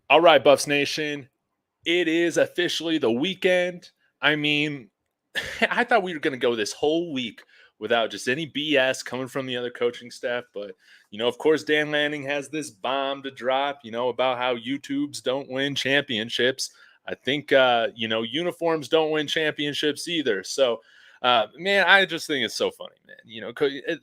All right, Buffs Nation. It is officially the weekend. I mean, I thought we were going to go this whole week without just any BS coming from the other coaching staff. But, of course, Dan Lanning has this bomb to drop, about how YouTubes don't win championships. I think, uniforms don't win championships either. So, man, I just think it's so funny, man.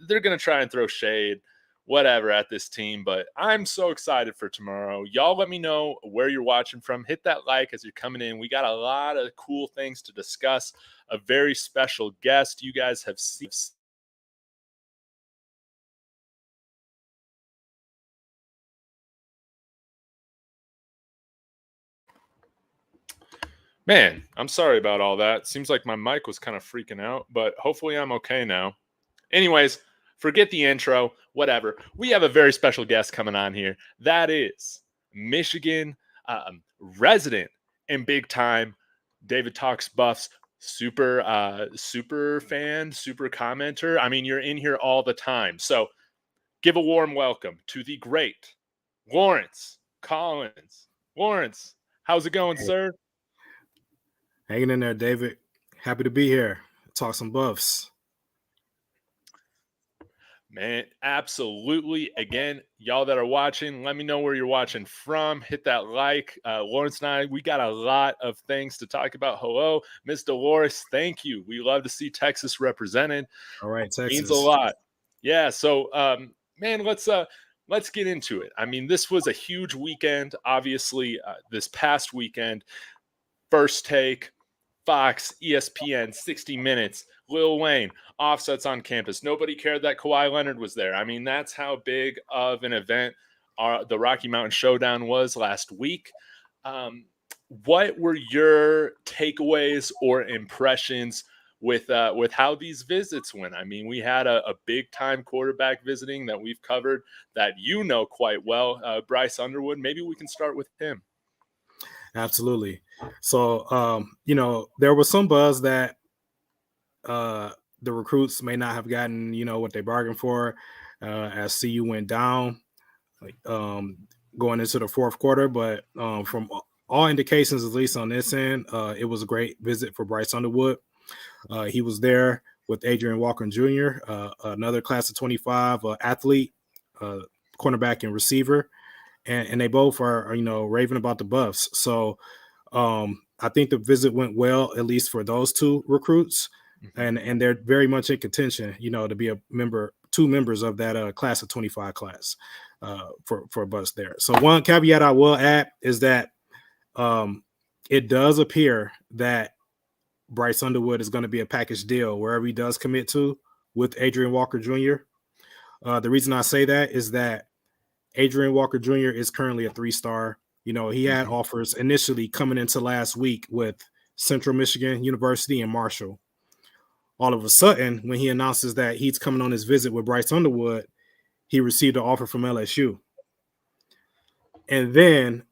They're going to try and throw shade whatever at this team, but I'm so excited for tomorrow. Y'all let me know where you're watching from. Hit that like as you're coming in. We got a lot of cool things to discuss. A very special guest you guys have seen. Man, I'm sorry about all that. Seems like my mic was kind of freaking out, but hopefully I'm okay now. Anyways, forget the intro, whatever. We have a very special guest coming on here. That is Michigan resident and big time David Talks Buffs super fan, super commenter. I mean, you're in here all the time. So give a warm welcome to the great Laurence Collins. Laurence, how's it going, sir? Hanging in there, David. Happy to be here. Talk some Buffs. Man, absolutely. Again, y'all that are watching, let me know where you're watching from. Hit that like. Laurence and I, we got a lot of things to talk about. Hello, Miss Dolores. Thank you. We love to see Texas represented. All right, Texas. Means a lot. Yeah. So, man, let's get into it. I mean, this was a huge weekend. Obviously, this past weekend, First Take, Fox, ESPN, 60 Minutes, Lil Wayne, offsets on campus. Nobody cared that Kawhi Leonard was there. I mean, that's how big of an event the Rocky Mountain Showdown was last week. What were your takeaways or impressions with how these visits went? I mean, we had a big-time quarterback visiting that we've covered that you know quite well, Bryce Underwood. Maybe we can start with him. Absolutely. So, there was some buzz that the recruits may not have gotten, what they bargained for as CU went down, going into the fourth quarter. But from all indications, at least on this end, it was a great visit for Bryce Underwood. He was there with Adrian Walker Jr., another class of 25 athlete, cornerback and receiver. And they both are, raving about the Buffs. So I think the visit went well, at least for those two recruits. And they're very much in contention, to be two members of that class of 25 class for Buffs there. So one caveat I will add is that it does appear that Bryce Underwood is going to be a package deal wherever he does commit to with Adrian Walker Jr. The reason I say that is that Adrian Walker Jr. is currently a 3-star. He had offers initially coming into last week with Central Michigan University and Marshall. All of a sudden, when he announces that he's coming on his visit with Bryce Underwood, he received an offer from LSU. And then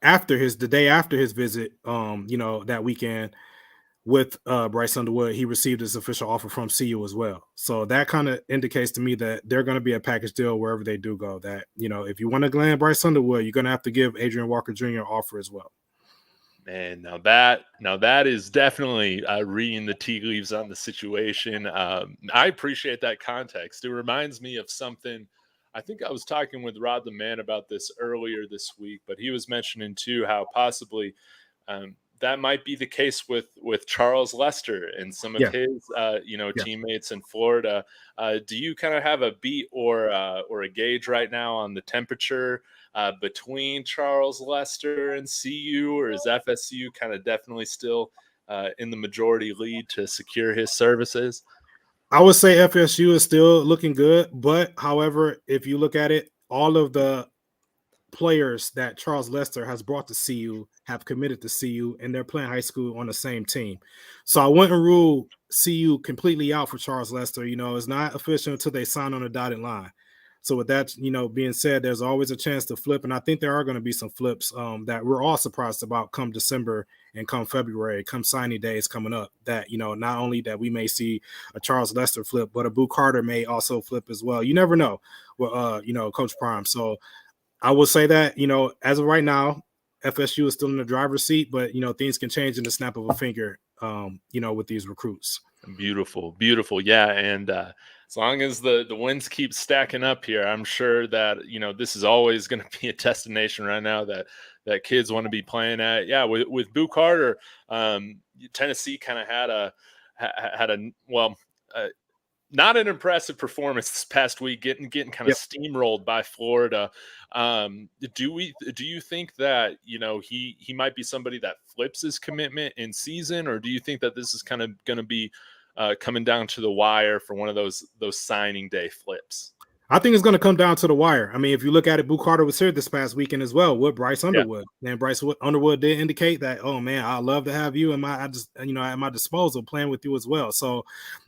the day after his visit, that weekend with Bryce Underwood, he received his official offer from CU as well. So that kind of indicates to me that they're going to be a package deal wherever they do go. That, if you want to land Bryce Underwood, you're going to have to give Adrian Walker Jr. an offer as well. Man, now that is definitely reading the tea leaves on the situation. I appreciate that context. It reminds me of something. I think I was talking with Rod the Man about this earlier this week, but he was mentioning too how possibly that might be the case with Charles Lester and some of his teammates in Florida. Do you kind of have a beat or a gauge right now on the temperature between Charles Lester and CU, or is FSU kind of definitely still in the majority lead to secure his services? I would say FSU is still looking good, but however, if you look at it, all of the players that Charles Lester has brought to CU have committed to CU, and they're playing high school on the same team. So I wouldn't rule CU completely out for Charles Lester. It's not official until they sign on the dotted line. So with that, being said, there's always a chance to flip. And I think there are going to be some flips that we're all surprised about come December and come February, come signing days coming up, that, not only that we may see a Charles Lester flip, but a Boo Carter may also flip as well. You never know, Coach Prime. So I will say that, as of right now, FSU is still in the driver's seat, but things can change in the snap of a finger. With these recruits. Beautiful, beautiful. Yeah, and as long as the wins keep stacking up here, I'm sure that this is always going to be a destination right now that kids want to be playing at. Yeah, with Boo Carter, Tennessee kind of had a well. Not an impressive performance this past week, getting kind of Yep. steamrolled by Florida. Do you think that he might be somebody that flips his commitment in season, or do you think that this is kind of going to be coming down to the wire for one of those signing day flips? I think it's going to come down to the wire. I mean, if you look at it, Boo Carter was here this past weekend as well with Bryce Yeah. Underwood, and Underwood did indicate that, oh man, I'd love to have you at my disposal playing with you as well. So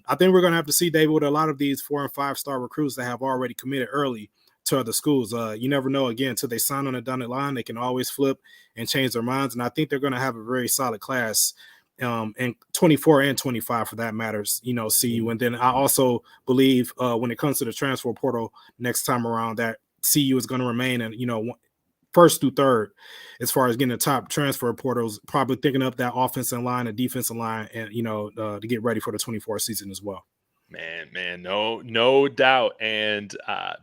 I think we're going to have to see David with a lot of these 4 and 5 star recruits that have already committed early to other schools. You never know, again, until they sign on the dotted line, they can always flip and change their minds. And I think they're going to have a very solid class. And 24 and 25 for that matters, CU. And then I also believe when it comes to the transfer portal next time around, that CU is going to remain in, first through third as far as getting the top transfer portals, probably thinking up that offensive line and defensive line and, to get ready for the 24 season as well. Man, no doubt. And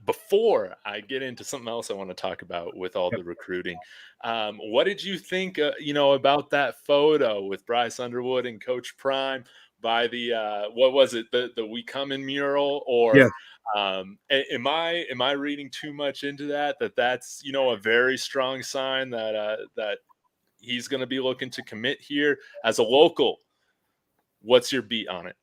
before I get into something else I want to talk about with all the recruiting, what did you think, about that photo with Bryce Underwood and Coach Prime by the what was it, the We Coming mural? Or Yeah. am I reading too much into that? That's a very strong sign that he's going to be looking to commit here as a local. What's your beat on it?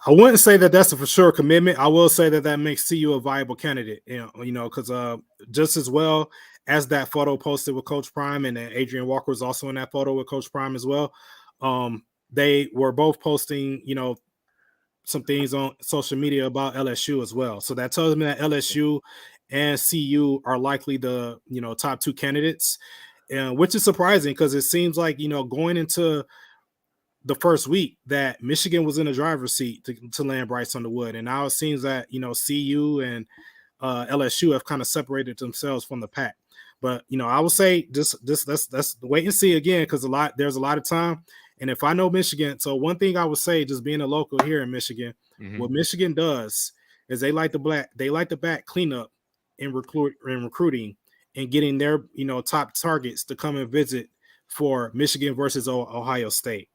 I wouldn't say that that's a for sure commitment. I will say that makes CU a viable candidate, because just as well as that photo posted with Coach Prime, and then Adrian Walker was also in that photo with Coach Prime as well. They were both posting, some things on social media about LSU as well. So that tells me that LSU and CU are likely the top 2 candidates, which is surprising because it seems like going into the first week that Michigan was in the driver's seat to land Bryce Underwood. And now it seems that, CU and LSU have kind of separated themselves from the pack. But, I would say let's wait and see again, because there's a lot of time. And if I know Michigan, so one thing I would say, just being a local here in Michigan, what Michigan does is they like the back cleanup in recruiting and getting their, top targets to come and visit for Michigan versus Ohio State.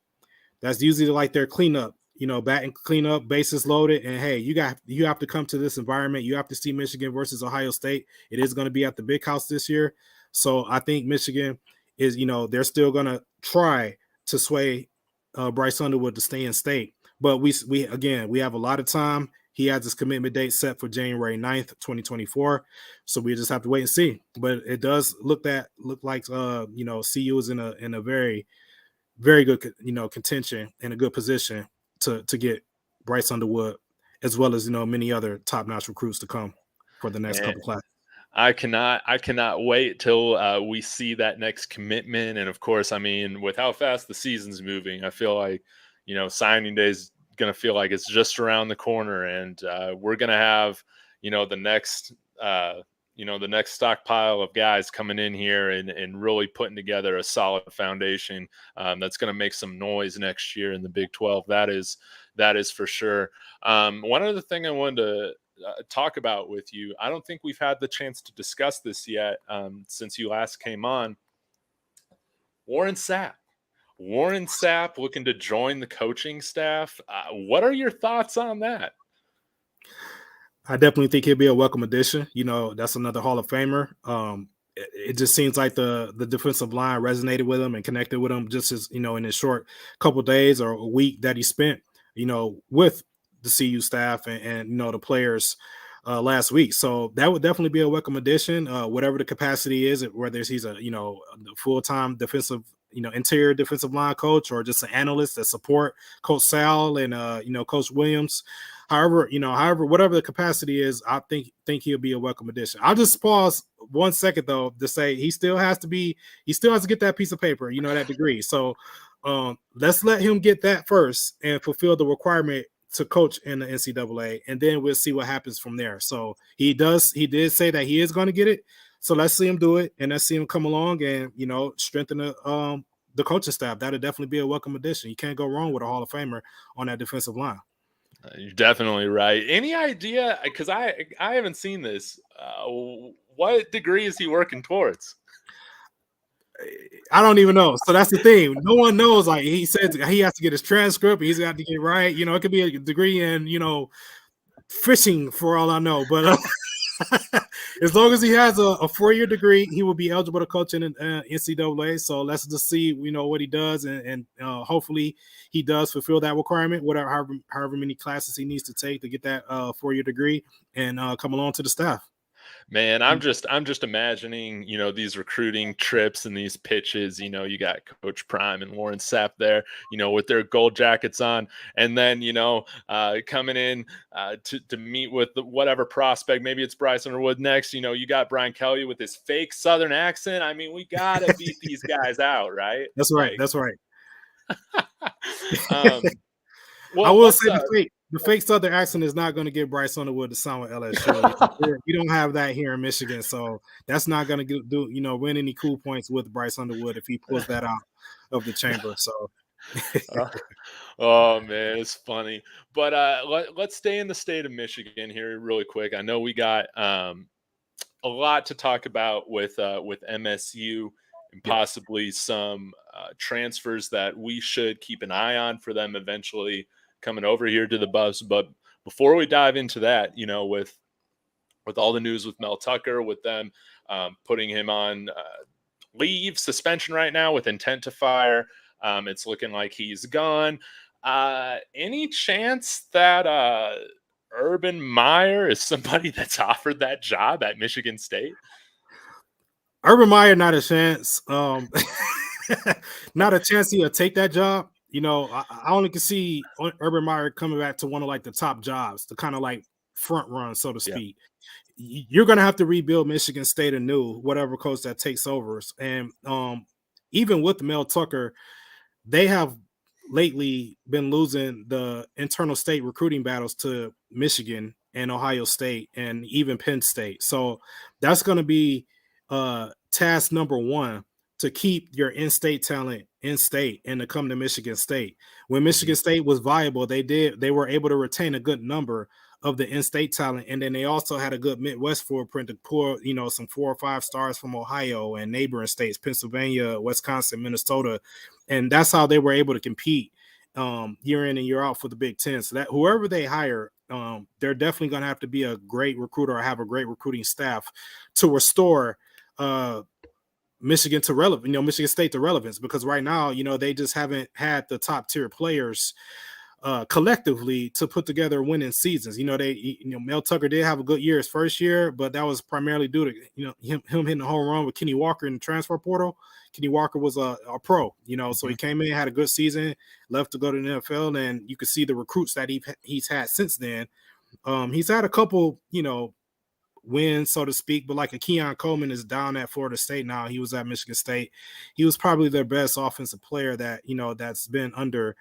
That's usually like their cleanup, bat and cleanup, bases loaded. And hey, you have to come to this environment. You have to see Michigan versus Ohio State. It is going to be at the Big House this year. So I think Michigan is, they're still going to try to sway Bryce Underwood to stay in state. But we have a lot of time. He has his commitment date set for January 9th, 2024. So we just have to wait and see. But it does look like CU is in a very, very good, contention and a good position to get Bryce Underwood, as well as, many other top-notch recruits to come for the next couple classes. I cannot wait till we see that next commitment. And of course, I mean, with how fast the season's moving, I feel like, signing day is going to feel like it's just around the corner, and we're going to have, the next stockpile of guys coming in here and really putting together a solid foundation that's going to make some noise next year in the Big 12. That is for sure. One other thing I wanted to talk about with you, I don't think we've had the chance to discuss this yet since you last came on. Laurence Sapp looking to join the coaching staff. What are your thoughts on that? I definitely think he'll be a welcome addition. That's another Hall of Famer. It just seems like the defensive line resonated with him and connected with him just as, in his short couple days or a week that he spent, with the CU staff and the players last week. So that would definitely be a welcome addition, whatever the capacity is, whether he's a full-time defensive, interior defensive line coach or just an analyst that support Coach Sal and Coach Williams. However, whatever the capacity is, I think he'll be a welcome addition. I'll just pause 1 second though to say he still has to get that piece of paper, that degree. So let's let him get that first and fulfill the requirement to coach in the NCAA, and then we'll see what happens from there. So he did say that he is going to get it. So let's see him do it, and let's see him come along and strengthen the coaching staff. That'd definitely be a welcome addition. You can't go wrong with a Hall of Famer on that defensive line. You're definitely right. Any idea? Because I haven't seen this. What degree is he working towards? I don't even know. So that's the thing. No one knows. Like he said, he has to get his transcript. He's got to get right. It could be a degree in fishing for all I know. But as long as he has a 4-year degree, he will be eligible to coach in NCAA. So let's just see, what he does, and hopefully he does fulfill that requirement, however many classes he needs to take to get that 4-year degree and come along to the staff. Man, I'm just imagining, these recruiting trips and these pitches. You got Coach Prime and Laurence Sapp there, with their gold jackets on, and then coming in to meet with whatever prospect. Maybe it's Bryson or Wood next. You got Brian Kelly with his fake Southern accent. I mean, we gotta beat these guys out, right? That's right. That's right. Well, I will say the fake Southern accent is not going to get Bryce Underwood to sign with LSU. We don't have that here in Michigan, so that's not going to win any cool points with Bryce Underwood if he pulls that out of the chamber. So, oh man, it's funny. But let's stay in the state of Michigan here really quick. I know we got a lot to talk about with MSU and possibly some transfers that we should keep an eye on for them eventually coming over here to the bus. But before we dive into that, with all the news with Mel Tucker, with them putting him on suspension right now with intent to fire, it's looking like he's gone. Any chance that Urban Meyer is somebody that's offered that job at Michigan State? Urban Meyer, not a chance. Not a chance he'll take that job. I only can see Urban Meyer coming back to one of the top jobs, the kind of front run, so to speak. Yeah. You're going to have to rebuild Michigan State anew, whatever coach that takes over. And even with Mel Tucker, they have lately been losing the internal state recruiting battles to Michigan and Ohio State and even Penn State. So that's going to be task number one, to keep your in-state talent in-state and to come to Michigan State. When Michigan State was viable, they were able to retain a good number of the in-state talent, and then they also had a good Midwest footprint to pull, some 4 or 5 stars from Ohio and neighboring states, Pennsylvania, Wisconsin, Minnesota, and that's how they were able to compete year in and year out for the Big Ten. So that whoever they hire, they're definitely going to have to be a great recruiter or have a great recruiting staff to restore Michigan to Michigan State to relevance, because right now, they just haven't had the top tier players collectively to put together winning seasons. Mel Tucker did have a good year his first year, but that was primarily due to him hitting the home run with Kenny Walker in the transfer portal. Kenny Walker was a pro, so he came in, had a good season, left to go to the NFL, and you could see the recruits that he's had since then. He's had a couple, wins, so to speak, but like a Keon Coleman is down at Florida State now. He was at Michigan State. He was probably their best offensive player that that's been under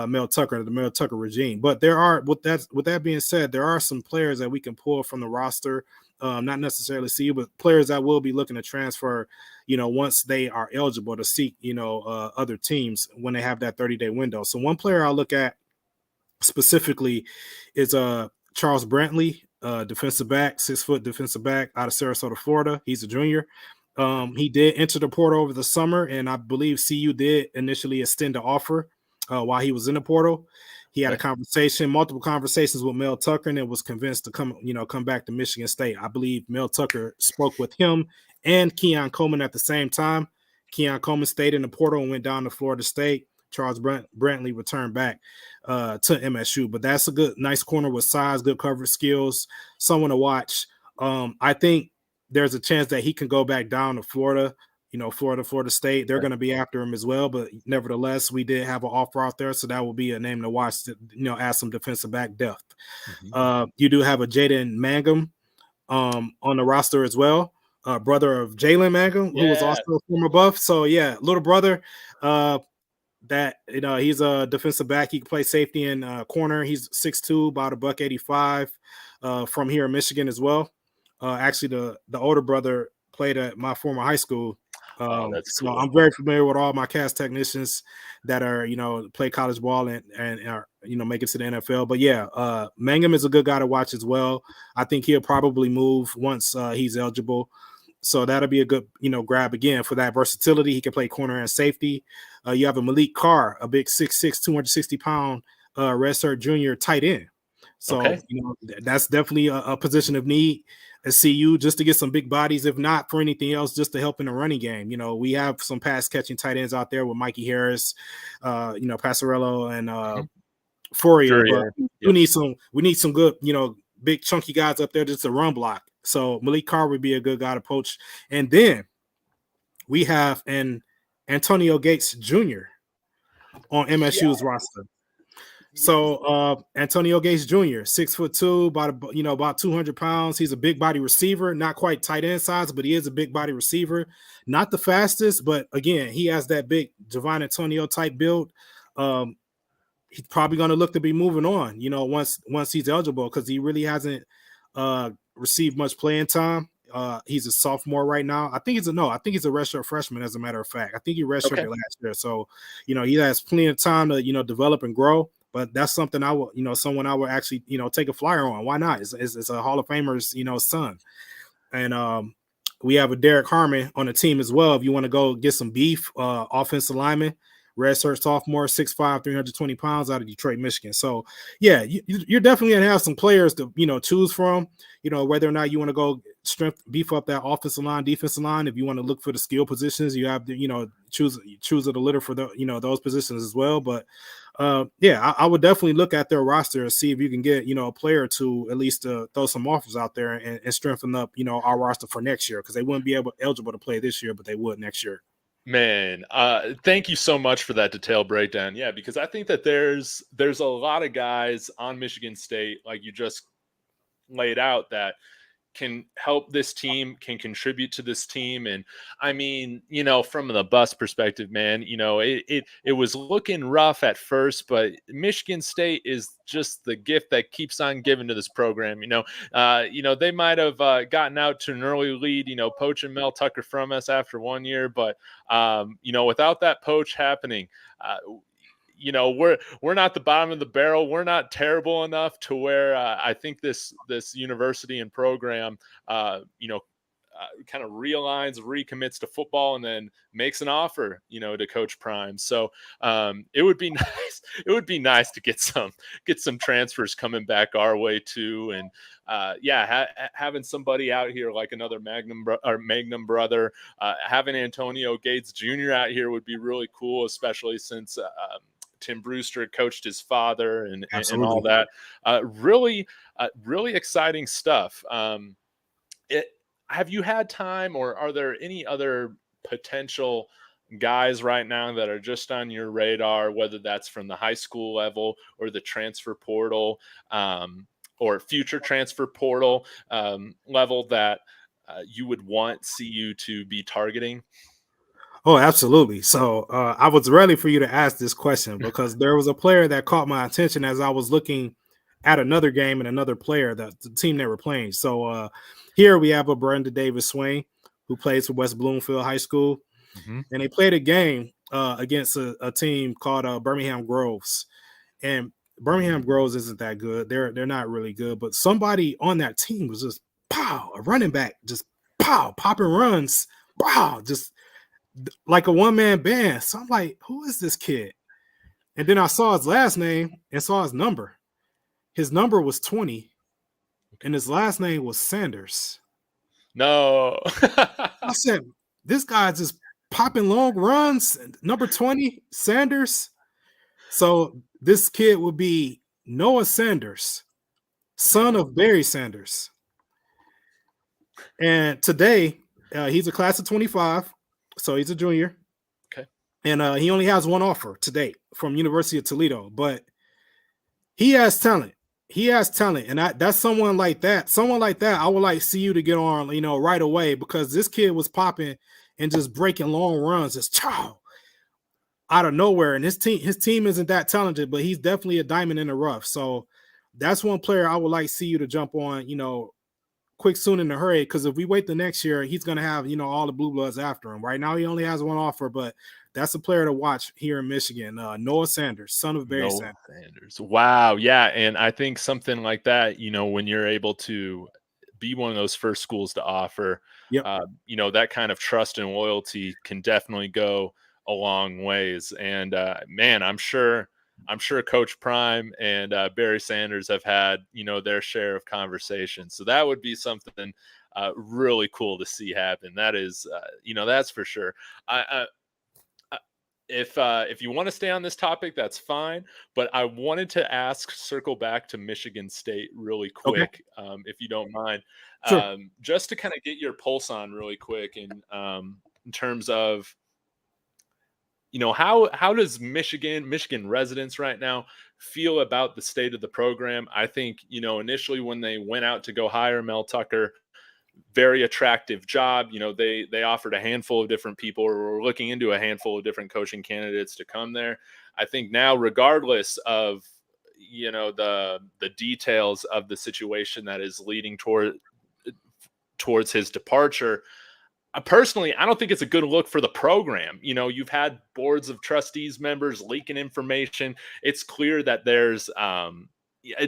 Mel Tucker, the Mel Tucker regime. But there are, with that being said, there are some players that we can pull from the roster, not necessarily see, but players that will be looking to transfer, once they are eligible to seek, other teams when they have that 30-day window. So one player I'll look at specifically is Charles Brantley, defensive back, 6-foot defensive back out of Sarasota, Florida. He's a junior. He did enter the portal over the summer, and I believe CU did initially extend the offer while he was in the portal. He had multiple conversations with Mel Tucker, and was convinced to come back to Michigan State. I believe Mel Tucker spoke with him and Keon Coleman at the same time. Keon Coleman stayed in the portal and went down to Florida State. Charles Brantley returned back to MSU, but that's a nice corner with size, good coverage skills, someone to watch. I think there's a chance that he can go back down to Florida, Florida State. They're going to be after him as well, but nevertheless, we did have an offer out there, so that will be a name to watch to, add some defensive back depth. You do have a Jaden Mangum on the roster as well, brother of Jalen Mangum, who was also a former Buff. So little brother. That he's a defensive back. He can play safety and corner. He's 6'2", about $185, from here in Michigan as well. Actually, the older brother played at my former high school. Oh, that's So cool. I'm very familiar with all my cast technicians that are, play college ball and are, make it to the NFL. But yeah, Mangum is a good guy to watch as well. I think he'll probably move once he's eligible. So that'll be a good, grab again for that versatility. He can play corner and safety. You have a Malik Carr, a big 6'6", 260-pound redshirt junior tight end. So, Okay. That's definitely a position of need at CU just to get some big bodies, if not for anything else, just to help in the running game. We have some pass catching tight ends out there with Mikey Harris, Passarello and Mhm. Fourier, but Fourier. we Yep. need some good, big chunky guys up there just to run block. So Malik Carr would be a good guy to poach. And then we have an Antonio Gates Jr. on MSU's roster. So Antonio Gates Jr., 6'2", about 200 pounds. He's a big body receiver, not quite tight end size, but he is a big body receiver. Not the fastest, but again, he has that big Javon Antonio type build. He's probably going to look to be moving on, once he's eligible, because he really hasn't received much playing time. He's a sophomore right now. I think he's a redshirt freshman, as a matter of fact. I think he redshirted Okay. last year. So, he has plenty of time to, develop and grow. But that's something I will, someone I would actually, take a flyer on. Why not? It's a Hall of Famer's, son. And we have a Derek Harmon on the team as well. If you want to go get some beef, offensive lineman, redshirt sophomore, 6'5", 320 pounds out of Detroit, Michigan. So, yeah, you're definitely going to have some players to, choose from, whether or not you want to go beef up that offensive line, defensive line. If you want to look for the skill positions, you have to, choose of the litter for the, those positions as well. But I would definitely look at their roster and see if you can get, a player to at least throw some offers out there and strengthen up, our roster for next year, because they wouldn't be eligible to play this year, but they would next year. Man, thank you so much for that detailed breakdown. Yeah, because I think that there's a lot of guys on Michigan State, like you just laid out, that can help this team, can contribute to this team. And I mean, from the bus perspective, man, it was looking rough at first, but Michigan State is just the gift that keeps on giving to this program. They might have gotten out to an early lead, poaching Mel Tucker from us after 1 year, but without that poach happening, we're not the bottom of the barrel. We're not terrible enough to where I think this university and program, kind of realigns, recommits to football, and then makes an offer, to Coach Prime. So it would be nice. It would be nice to get some transfers coming back our way too, and having somebody out here like another Magnum brother, having Antonio Gates Jr. out here would be really cool, especially since Tim Brewster coached his father and all that. Really exciting stuff. Have you had time, or are there any other potential guys right now that are just on your radar, whether that's from the high school level or the transfer portal, or future transfer portal level, that you would want CU to be targeting? Oh, absolutely. So I was ready for you to ask this question, because there was a player that caught my attention as I was looking at another game and another player, the team they were playing. So here we have a Brenda Davis Swain, who plays for West Bloomfield High School. Mm-hmm. And they played a game against a team called Birmingham Groves. And Birmingham Groves isn't that good. They're not really good. But somebody on that team was just a running back, just popping runs, just like a one-man band. So I'm like, who is this kid? And then I saw his last name and saw his number. His number was 20, and his last name was Sanders. No. I said, this guy's just popping long runs. Number 20, Sanders. So this kid would be Noah Sanders, son of Barry Sanders. And today, he's a class of 25, so he's a junior. Okay. And he only has one offer to date from University of Toledo, but he has talent. He has talent, and that's someone like that. Someone like that, I would like see you to get on, right away, because this kid was popping and just breaking long runs, just out of nowhere. And his team isn't that talented, but he's definitely a diamond in the rough. So that's one player I would like see you to jump on, quick, soon, in a hurry. Because if we wait the next year, he's going to have, you know, all the blue bloods after him. Right now, he only has one offer, but that's a player to watch here in Michigan. Noah Sanders, son of Barry No Sanders. Sanders. Wow. Yeah. And I think something like that, you know, when you're able to be one of those first schools to offer, Yep. you know, that kind of trust and loyalty can definitely go a long ways. And man, I'm sure Coach Prime and Barry Sanders have had, you know, their share of conversations. So that would be something really cool to see happen. That is, you know, that's for sure. I if you want to stay on this topic, that's fine. But I wanted to circle back to Michigan State really Okay. quick, if you don't mind, Sure. just to kind of get your pulse on really quick, in terms of, you know, how does Michigan residents right now feel about the state of the program? I think, you know, initially when they went out to go hire Mel Tucker, very attractive job. You know, they offered a handful of different people, or were looking into a handful of different coaching candidates to come there. I think now, regardless of, you know, the details of the situation that is leading towards his departure, personally, I don't think it's a good look for the program. You know, you've had boards of trustees members leaking information. It's clear that there's yeah,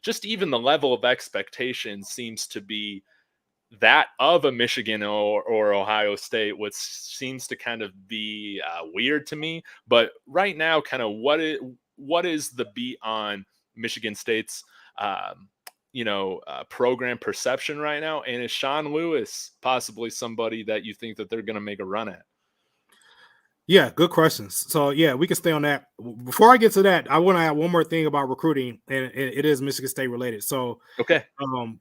just even the level of expectation seems to be that of a Michigan or Ohio State, which seems to kind of be weird to me. But right now, kind of what is the beat on Michigan State's program perception right now? And is Sean Lewis possibly somebody that you think that they're going to make a run at? Yeah, good questions. So yeah, we can stay on that. Before I get to that, I want to add one more thing about recruiting, and it is Michigan State related. So Okay. um,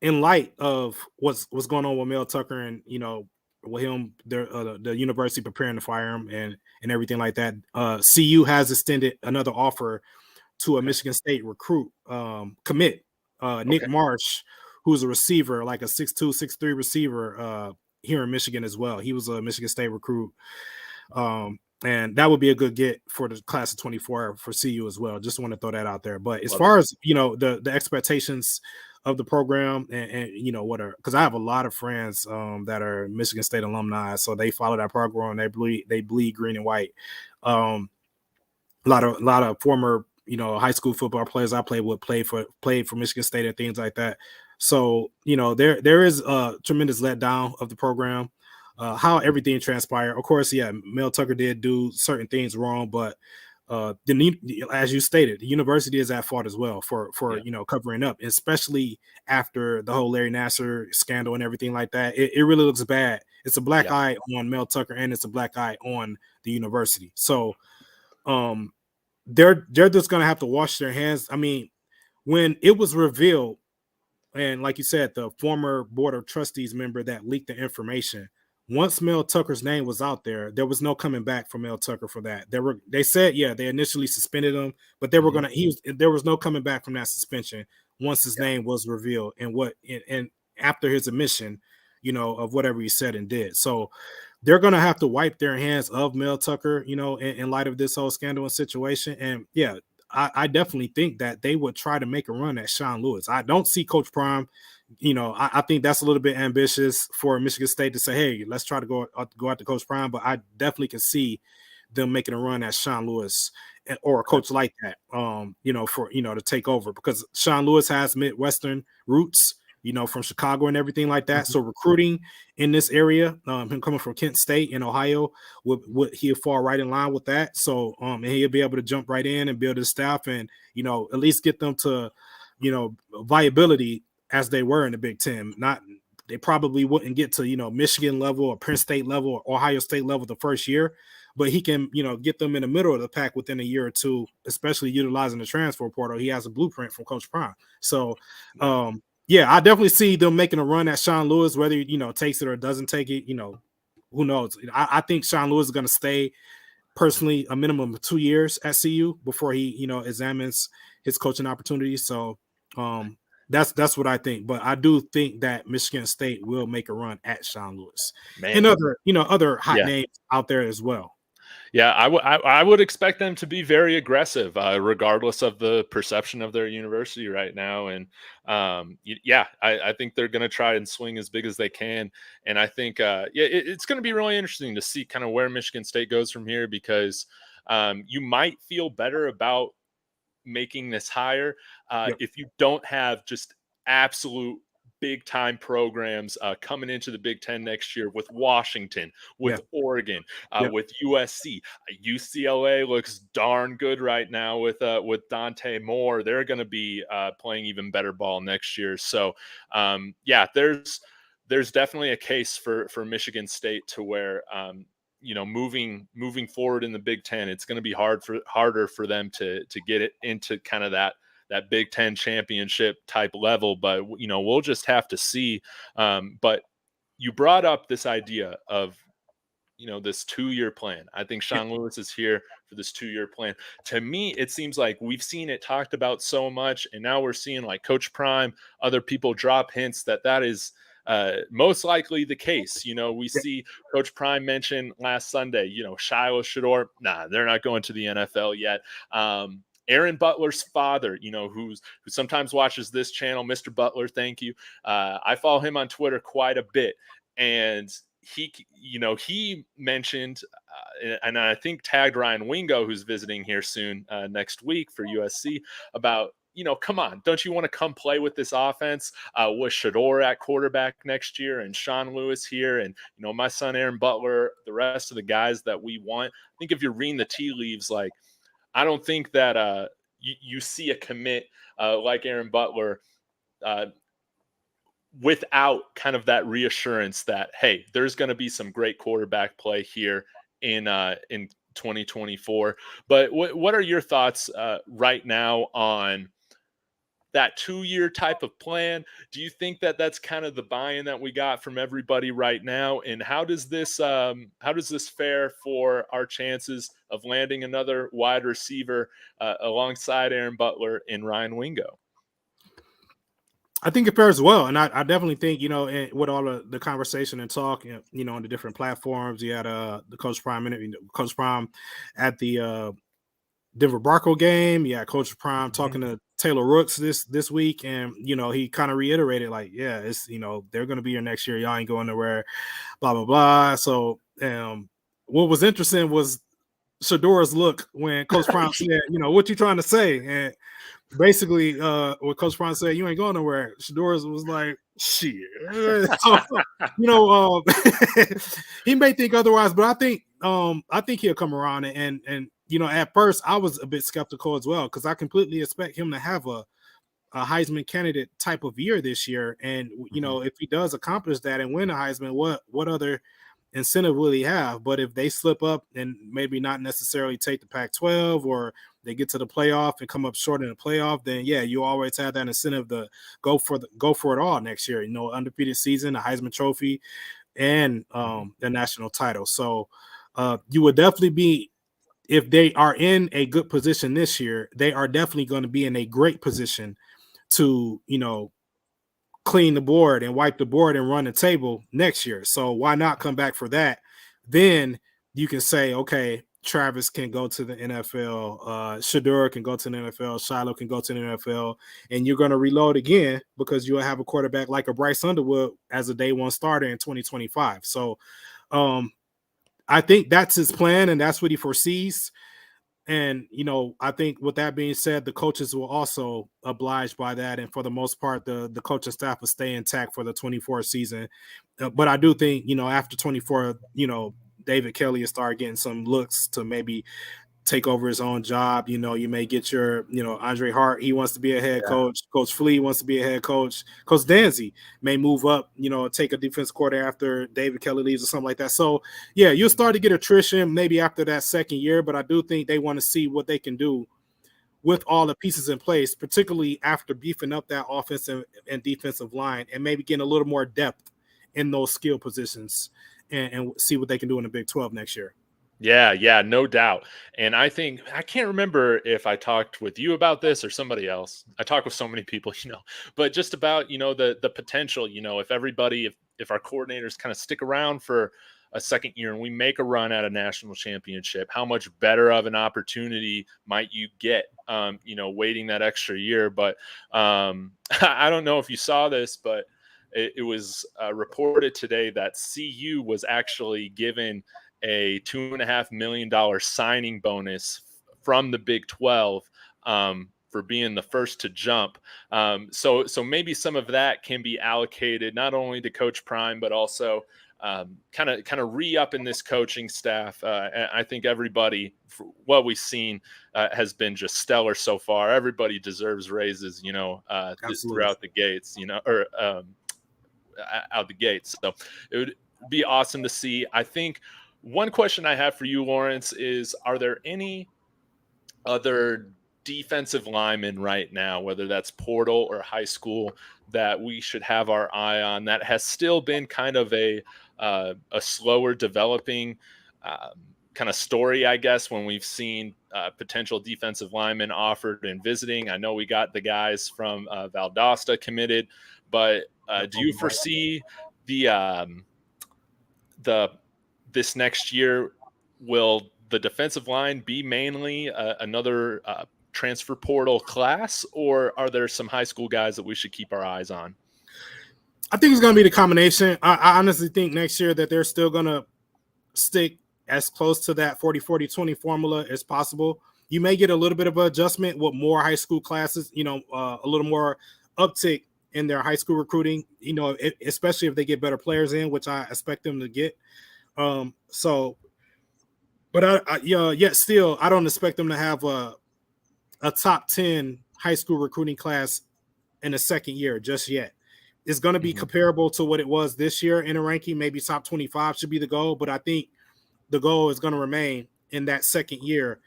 in light of what's going on with Mel Tucker, and you know, with him, the university preparing to fire him and everything like that, CU has extended another offer to a Okay. Michigan State recruit, commit, Nick Okay. Marsh, who's a receiver, like a 6'2", 6'3" receiver, here in Michigan as well. He was a Michigan State recruit. And that would be a good get for the class of 24 for CU as well. Just want to throw that out there. But as Love it. far as, you know, the expectations of the program, and you know, what are, because I have a lot of friends that are Michigan State alumni, so they follow that program. They bleed green and white. A lot of former, you know, high school football players I played with played for Michigan State and things like that. So, you know, there is a tremendous letdown of the program. How everything transpired. Of course, yeah, Mel Tucker did do certain things wrong, but as you stated, the university is at fault as well for Yeah. you know, covering up, especially after the whole Larry Nassar scandal and everything like that. It really looks bad. It's a black Yeah. eye on Mel Tucker, and it's a black eye on the university. So they're just gonna have to wash their hands. I mean, when it was revealed, and like you said, the former board of trustees member that leaked the information, once Mel Tucker's name was out there, there was no coming back for Mel Tucker for that. They said, yeah, they initially suspended him, but they were Mhm. gonna there was no coming back from that suspension once his Yeah. name was revealed, and after his admission, you know, of whatever he said and did. So they're gonna have to wipe their hands of Mel Tucker, you know, in light of this whole scandal and situation. And yeah, I definitely think that they would try to make a run at Sean Lewis. I don't see Coach Prime. You know, I think that's a little bit ambitious for Michigan State to say, "Hey, let's try to go out to Coach Prime." But I definitely can see them making a run at Sean Lewis, or a Okay. coach like that. You know, for, you know, to take over, because Sean Lewis has Midwestern roots, you know, from Chicago and everything like that. Mhm. So recruiting in this area, him coming from Kent State in Ohio, would he'll fall right in line with that. So and he'll be able to jump right in and build his staff, and you know, at least get them to, you know, viability as they were in the Big Ten. Not, they probably wouldn't get to, you know, Michigan level or Penn State level or Ohio State level the first year, but he can, you know, get them in the middle of the pack within a year or two, especially utilizing the transfer portal. He has a blueprint from Coach Prime. So yeah, I definitely see them making a run at Sean Lewis, whether, you know, takes it or doesn't take it. You know, who knows? I think Sean Lewis is going to stay, personally, a minimum of 2 years at CU before he, you know, examines his coaching opportunities. So that's what I think. But I do think that Michigan State will make a run at Sean Lewis, and Man. other, you know, other hot Yeah. names out there as well. Yeah, I would expect them to be very aggressive, regardless of the perception of their university right now. And yeah, I think they're going to try and swing as big as they can. And I think yeah, it's going to be really interesting to see kind of where Michigan State goes from here, because you might feel better about making this higher Yep. if you don't have just absolute big time programs coming into the Big Ten next year with Washington, Yeah. with Oregon, Yep. with USC. UCLA looks darn good right now with Dante Moore. They're going to be playing even better ball next year. So yeah, there's definitely a case for Michigan State to where moving forward in the Big Ten, it's going to be harder for them to get it into kind of that Big Ten championship type level. But we'll just have to see. But you brought up this idea of this 2-year plan. I think Yep. Sean Lewis is here for this 2-year plan. To me, it seems like we've seen it talked about so much, and now we're seeing like Coach Prime, other people drop hints that is most likely the case. We Yep. see Coach Prime mention last Sunday, Shiloh Shador, nah, they're not going to the NFL yet. Aaron Butler's father, who sometimes watches this channel, Mr. Butler, thank you. I follow him on Twitter quite a bit, and he mentioned and I think tagged Ryan Wingo, who's visiting here soon next week for USC, about come on, don't you want to come play with this offense with Shador at quarterback next year and Sean Lewis here and my son Aaron Butler, the rest of the guys that we want. I think if you're reading the tea leaves, like I don't think that you see a commit like Aaron Butler without kind of that reassurance that, hey, there's going to be some great quarterback play here in 2024. But what are your thoughts right now on that 2-year type of plan? Do you think that that's kind of the buy-in that we got from everybody right now? And how does this fare for our chances of landing another wide receiver alongside Aaron Butler and Ryan Wingo? I think it fares well, and I definitely think with all of the conversation and talk, on the different platforms, you had the Coach Prime interview, Coach Prime at the Denver Bronco game. Yeah, Coach Prime Mhm. talking to Taylor Rooks this week, and he kind of reiterated like, yeah, it's they're going to be here next year. Y'all ain't going nowhere. Blah blah blah. So, what was interesting was Shador's look when Coach Prime said, what you trying to say? And basically, what Coach Prime said, you ain't going nowhere. Shador's was like, shit. So, he may think otherwise, but I think he'll come around and at first I was a bit skeptical as well because I completely expect him to have a Heisman candidate type of year this year. And Mhm. if he does accomplish that and win a Heisman, what other incentive will he have? But if they slip up and maybe not necessarily take the Pac-12 or they get to the playoff and come up short in the playoff, then yeah, you always have that incentive to go for it all next year. Undefeated season, a Heisman Trophy, and Mhm. the national title. So you would definitely be, if they are in a good position this year, they are definitely going to be in a great position to clean the board and wipe the board and run the table next year. So why not come back for that? Then you can say, okay, Travis can go to the NFL, Shador can go to the NFL, Shiloh can go to the NFL, and you're going to reload again because you'll have a quarterback like a Bryce Underwood as a day one starter in 2025. So I think that's his plan and that's what he foresees. And I think with that being said, the coaches will also oblige by that, and for the most part, the coaching staff will stay intact for the 24 season. But I do think after 24, David Kelly will start getting some looks to maybe take over his own job. You may get your, Andre Hart, he wants to be a head Yeah. coach. Coach Flea wants to be a head coach. Coach Danzy may move up, take a defense coordinator after David Kelly leaves or something like that. So, yeah, you'll start to get attrition maybe after that second year, but I do think they want to see what they can do with all the pieces in place, particularly after beefing up that offensive and defensive line and maybe getting a little more depth in those skill positions and see what they can do in the Big 12 next year. Yeah, no doubt. And I think I can't remember if I talked with you about this or somebody else. I talk with so many people, but just about, the potential, if everybody if our coordinators kind of stick around for a second year and we make a run at a national championship, how much better of an opportunity might you get, waiting that extra year? But I don't know if you saw this, but it was reported today that CU was actually given a $2.5 million signing bonus from the Big 12 for being the first to jump. So maybe some of that can be allocated not only to Coach Prime, but also kind of re-up in this coaching staff. I think everybody, what we've seen, has been just stellar so far. Everybody deserves raises, throughout the gates, or out the gates. So it would be awesome to see. I think one question I have for you, Laurence, is: are there any other defensive linemen right now, whether that's portal or high school, that we should have our eye on, that has still been kind of a slower developing kind of story, I guess, when we've seen potential defensive linemen offered and visiting? I know we got the guys from Valdosta committed, but do you foresee the this next year, will the defensive line be mainly another transfer portal class, or are there some high school guys that we should keep our eyes on? I think it's going to be the combination. I honestly think next year that they're still going to stick as close to that 40-40-20 formula as possible. You may get a little bit of an adjustment with more high school classes, a little more uptick in their high school recruiting, especially if they get better players in, which I expect them to get. Yet still, I don't expect them to have a top 10 high school recruiting class in the second year just yet. It's going to be comparable to what it was this year in a ranking. Maybe top 25 should be the goal, but I think the goal is going to remain in that second year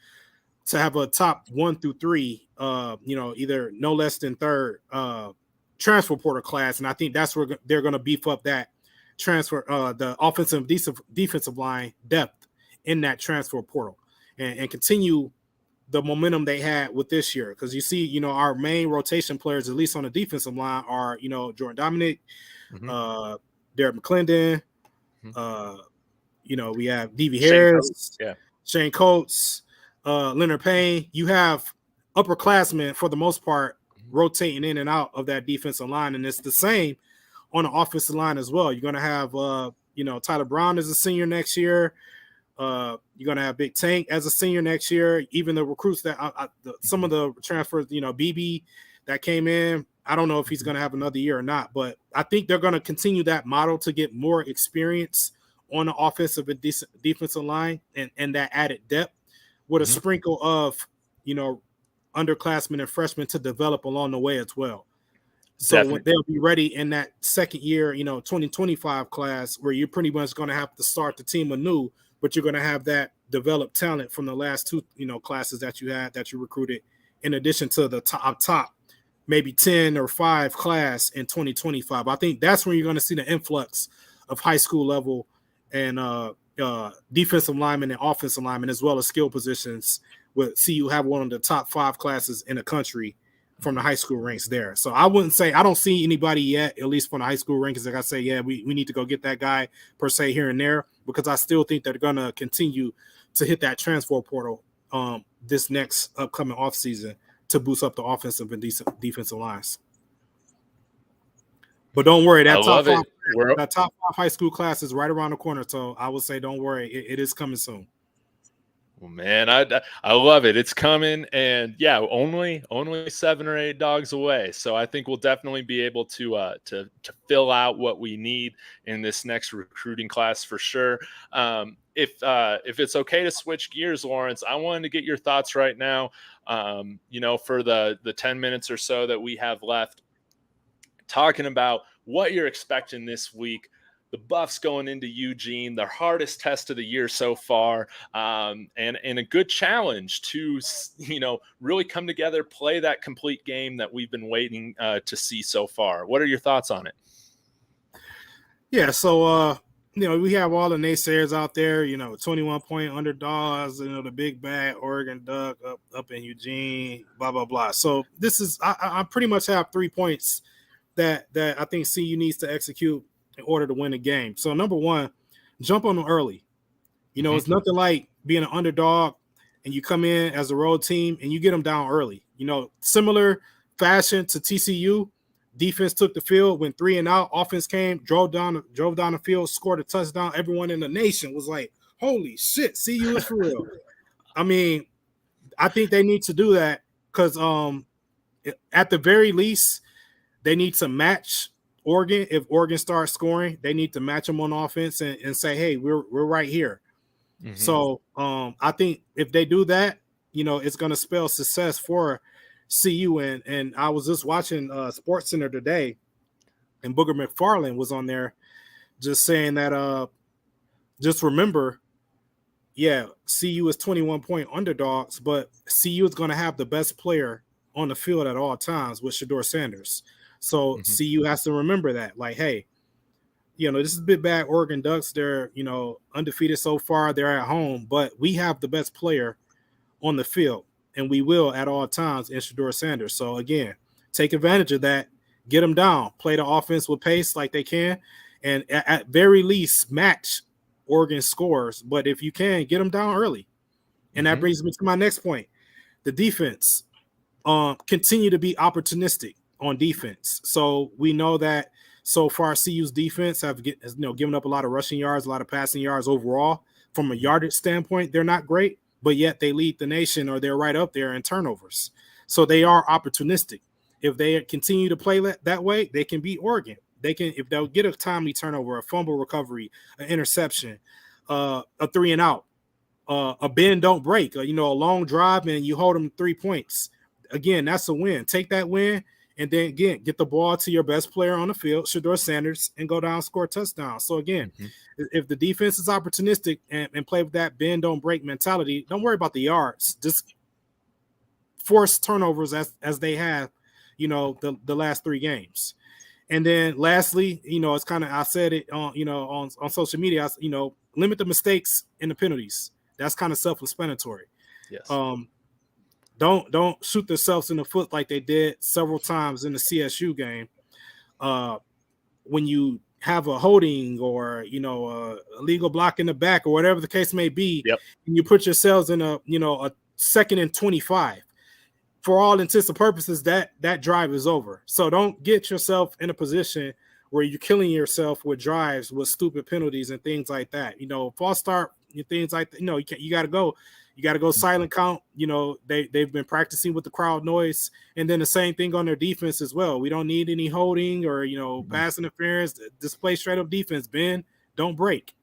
to have a top 1 through 3, either no less than third transfer portal class. And I think that's where they're going to beef up that transfer, the offensive defensive line depth in that transfer portal, and continue the momentum they had with this year. Because you see, our main rotation players, at least on the defensive line, are, Jordan Dominic, Derek McClendon, we have D.V. Harris, Shane Coates, Leonard Payne. You have upperclassmen for the most part rotating in and out of that defensive line, and it's the same on the offensive line as well. You're going to have, Tyler Brown as a senior next year. You're going to have Big Tank as a senior next year. Even the recruits that some of the transfers, BB that came in, I don't know if he's going to have another year or not, but I think they're going to continue that model to get more experience on the offensive and defensive line and that added depth with a sprinkle of, underclassmen and freshmen to develop along the way as well. So when they'll be ready in that second year, 2025 class, where you're pretty much going to have to start the team anew, but you're going to have that developed talent from the last two, classes that you had, that you recruited, in addition to the top maybe 10 or 5 class in 2025. I think that's when you're going to see the influx of high school level and defensive linemen and offensive linemen, as well as skill positions. With CU have one of the top 5 classes in the country from the high school ranks there. So I wouldn't say, I don't see anybody yet, at least from the high school rankings, like I say, we need to go get that guy per se here and there, because I still think they're going to continue to hit that transfer portal this next upcoming offseason to boost up the offensive and defensive lines. But don't worry, that top 5 high school class is right around the corner. So I would say, don't worry, it is coming soon. Well, man, I love it. It's coming, and only 7 or 8 dogs away. So I think we'll definitely be able to fill out what we need in this next recruiting class for sure. If it's okay to switch gears, Laurence, I wanted to get your thoughts right now. For the 10 minutes or so that we have left, talking about what you're expecting this week. The Buffs going into Eugene, their hardest test of the year so far, and a good challenge to, really come together, play that complete game that we've been waiting to see so far. What are your thoughts on it? Yeah, so, we have all the naysayers out there, 21-point underdogs, the big bad Oregon Duck up in Eugene, blah, blah, blah. So this is, I pretty much have 3 points that I think CU needs to execute in order to win the game. So number one, jump on them early. You know, Mhm. it's nothing like being an underdog and you come in as a road team and you get them down early. You know, similar fashion to TCU, defense took the field, went 3-and-out. Offense came, drove down the field, scored a touchdown. Everyone in the nation was like, "Holy shit, CU is for real." I mean, I think they need to do that because at the very least, they need to match Oregon. If Oregon starts scoring, they need to match them on offense and say, "Hey, we're right here." Mhm. So I think if they do that, you know, it's going to spell success for CU. And I was just watching Sports Center today, and Booger McFarland was on there just saying that just remember, yeah, CU is 21-point underdogs, but CU is going to have the best player on the field at all times with Shador Sanders. So Mhm. CU has to remember that, like, hey, you know, this is a bit bad. Oregon Ducks, they're, you know, undefeated so far. They're at home, but we have the best player on the field, and we will at all times in Shador Sanders. So again, take advantage of that, get them down, play the offense with pace like they can, and at very least match Oregon scores. But if you can, get them down early. And that Mhm. brings me to my next point: the defense. Continue to be opportunistic on defense. So we know that so far CU's defense have given up a lot of rushing yards, a lot of passing yards overall. From a yardage standpoint, they're not great, but yet they lead the nation or they're right up there in turnovers. So they are opportunistic. If they continue to play that way, they can beat Oregon. They can, if they'll get a timely turnover, a fumble recovery, an interception, a 3-and-out, a bend don't break, you know, a long drive and you hold them 3 points. Again, that's a win. Take that win and then again get the ball to your best player on the field, Shador Sanders, and go down and score a touchdown. So again, Mhm. if the defense is opportunistic and play with that bend don't break mentality, don't worry about the yards. Just force turnovers as they have, you know, the last 3 games. And then lastly, you know, it's kind of, I said it on, you know, on social media, you know, limit the mistakes and the penalties. That's kind of self-explanatory. Yes. Um, don't shoot themselves in the foot like they did several times in the CSU game. Uh, when you have a holding or, you know, a legal block in the back or whatever the case may be, Yep. and you put yourselves in a, you know, a 2nd and 25. For all intents and purposes, that drive is over. So don't get yourself in a position where you're killing yourself with drives with stupid penalties and things like that. You know, false start, things like that. You know, you got to go. You got to go silent count. You know, they've been practicing with the crowd noise, and then the same thing on their defense as well. We don't need any holding or, you know, Mhm. pass interference. Display straight up defense. Ben, don't break.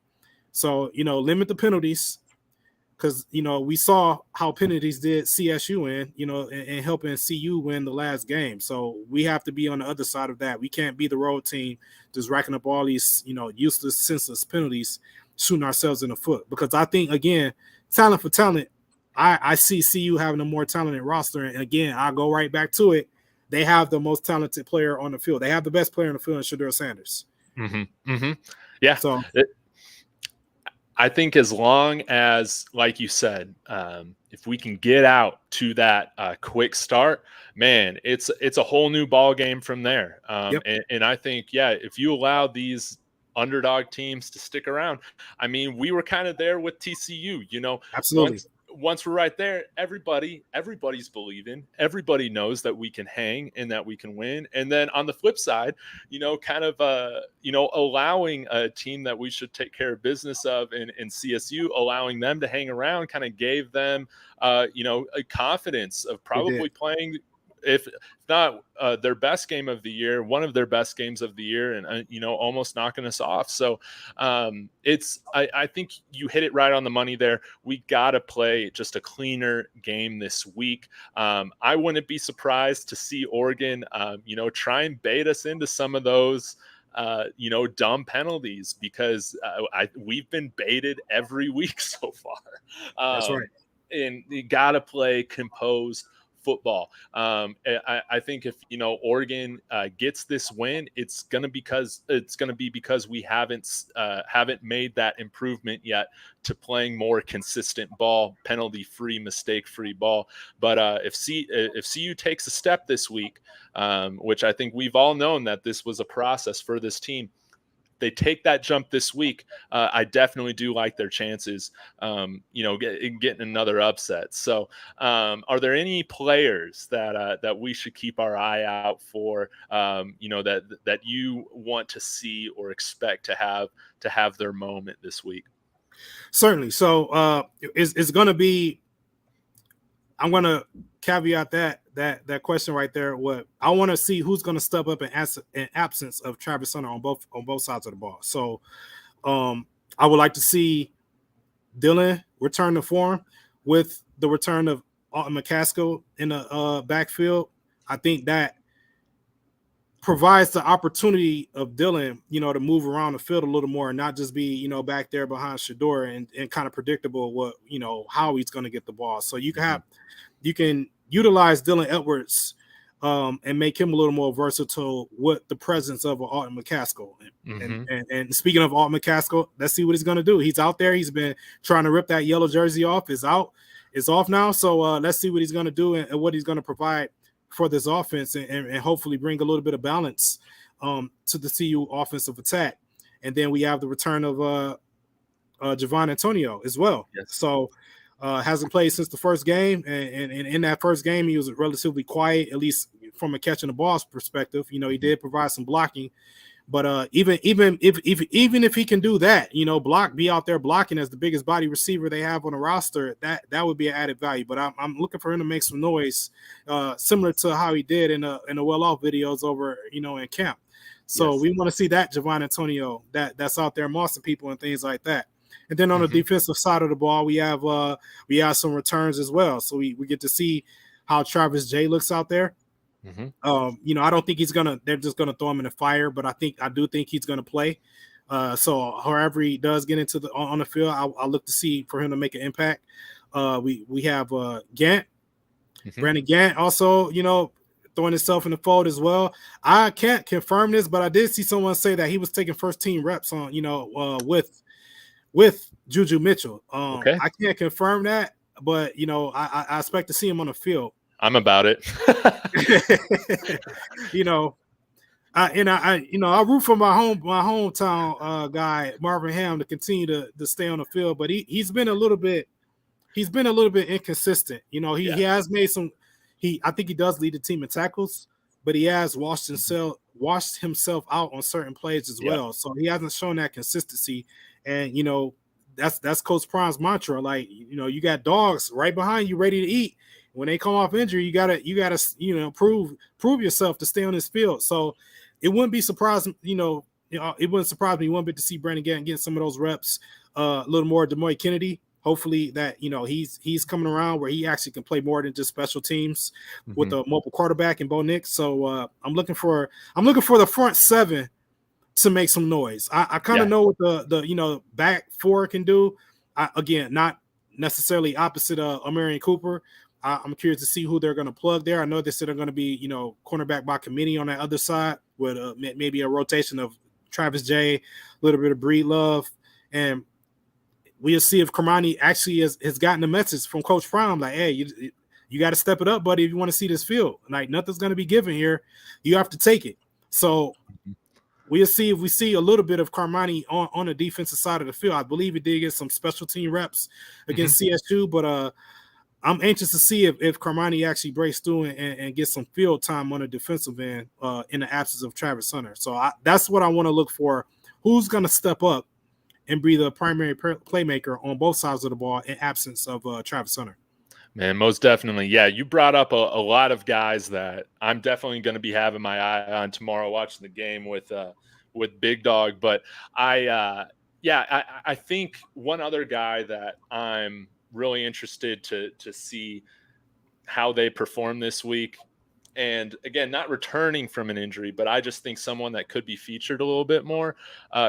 So, you know, limit the penalties because, you know, we saw how penalties did CSU in, you know, and helping CU win the last game. So we have to be on the other side of that. We can't be the road team just racking up all these, you know, useless, senseless penalties, shooting ourselves in the foot. Because I think, again, talent for talent, I see CU having a more talented roster. And again, I'll go right back to it. They have the most talented player on the field. They have the best player on the field in Shador Sanders. Mhm. Mhm. Yeah. So, I think as long as, like you said, if we can get out to that quick start, man, it's a whole new ball game from there. yep, And I think, yeah, if you allow these underdog teams to stick around, I mean, we were kind of there with TCU. You know, absolutely. once we're right there, everybody's believing. Everybody knows that we can hang and that we can win. And then on the flip side, you know, kind of you know, allowing a team that we should take care of business of in CSU, allowing them to hang around, kind of gave them you know, a confidence of It did. probably playing, if not their best game of the year, one of their best games of the year, and you know, almost knocking us off. So I think you hit it right on the money there. We got to play just a cleaner game this week. I wouldn't be surprised to see Oregon, you know, try and bait us into some of those, you know, dumb penalties because we've been baited every week so far. That's right. And you got to play composed football. I think if, you know, Oregon gets this win, it's gonna be because we haven't made that improvement yet to playing more consistent ball, penalty free, mistake free ball. But if CU takes a step this week, which I think we've all known that this was a process for this team, they take that jump this week, I definitely do like their chances, getting another upset. So, are there any players that we should keep our eye out for? That you want to see or expect to have their moment this week. Certainly. So it's going to be. I'm going to caveat that question right there. What I want to see who's going to step up in absence of Travis Hunter on both sides of the ball. So I would like to see Dylan return to form with the return of Alton McCaskill in the backfield. I think that provides the opportunity of Dylan, to move around the field a little more and not just be, back there behind Shador and kind of predictable what, how he's going to get the ball. So you can utilize Dylan Edwards and make him a little more versatile with the presence of Alton McCaskill. And speaking of Alton McCaskill, let's see what he's going to do. He's out there. He's been trying to rip that yellow jersey off. It's off now. So let's see what he's going to do and what he's going to provide for this offense and hopefully bring a little bit of balance to the CU offensive attack. And then we have the return of Javon Antonio as well. Yes. So hasn't played since the first game. And in that first game, he was relatively quiet, at least from a catching the ball perspective. He did provide some blocking. But even if he can do that, be out there blocking as the biggest body receiver they have on the roster, that would be an added value. But I'm looking for him to make some noise, similar to how he did in the well-off videos over, in camp. So Yes. we want to see that Javon Antonio that's out there mossing people and things like that. And then on the defensive side of the ball, we have some returns as well. So we get to see how Travis Jay looks out there. I don't think they're just gonna throw him in the fire, but I do think he's gonna play. So however he does get into on the field, I'll look to see for him to make an impact. We have Gant, Brandon Gant also, throwing himself in the fold as well. I can't confirm this, but I did see someone say that he was taking first team reps on, with Juju Mitchell. Okay. I can't confirm that, but I expect to see him on the field. I'm about it. I root for my hometown guy Marvin Ham to continue to stay on the field, but he's been a little bit inconsistent. He has made some. I think he does lead the team in tackles, but he has washed himself out on certain plays as well. So he hasn't shown that consistency, and that's Coach Prime's mantra. Like you got dogs right behind you ready to eat. When they come off injury, you gotta prove yourself to stay on this field. So it wouldn't be surprising, it wouldn't surprise me one bit to see Brandon Gant get some of those reps, a little more Demoy Kennedy. Hopefully that he's coming around where he actually can play more than just special teams with a mobile quarterback and Bo Nix. So I'm looking for the front seven to make some noise. I kind of know what the back four can do. Again, not necessarily opposite of Amarian Cooper. I'm curious to see who they're going to plug there. I know they said they're going to be, cornerback by committee on that other side with maybe a rotation of Travis Jay, a little bit of Breed Love. And we'll see if Kermani actually has gotten the message from Coach Prime, like, hey, you got to step it up, buddy, if you want to see this field. Like, nothing's going to be given here. You have to take it. So we'll see if we see a little bit of Kermani on the defensive side of the field. I believe he did get some special team reps against CSU, but I'm anxious to see if Kermani actually breaks through and gets some field time on the defensive end in the absence of Travis Hunter. So that's what I want to look for. Who's going to step up and be the primary playmaker on both sides of the ball in absence of Travis Hunter? Man, most definitely. Yeah, you brought up a lot of guys that I'm definitely going to be having my eye on tomorrow watching the game with Big Dog. But I think one other guy that I'm really interested to see how they perform this week, and again, not returning from an injury, but I just think someone that could be featured a little bit more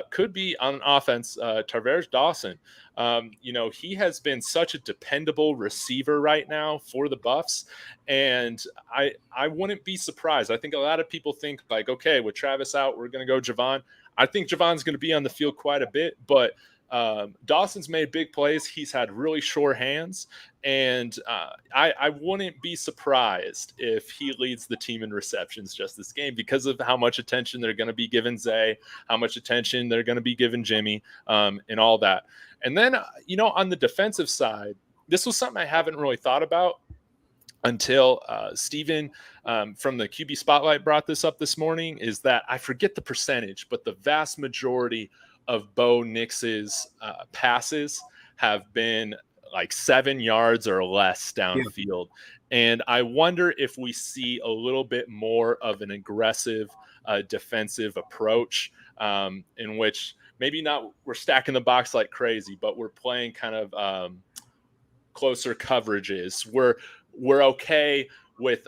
could be on offense, Tarveris Dawson. He has been such a dependable receiver right now for the Buffs, and I wouldn't be surprised. I think a lot of people think like, okay, with Travis out, we're going to go Javon. I think Javon's going to be on the field quite a bit, but Dawson's made big plays. He's had really sure hands, and I wouldn't be surprised if he leads the team in receptions just this game because of how much attention they're going to be giving Zay, how much attention they're going to be giving Jimmy, and all that. And then, on the defensive side, this was something I haven't really thought about until Steven from the QB Spotlight brought this up this morning, is that I forget the percentage, but the vast majority of Bo Nix's passes have been like 7 yards or less downfield. And I wonder if we see a little bit more of an aggressive defensive approach in which maybe not we're stacking the box like crazy, but we're playing kind of closer coverages. We're okay with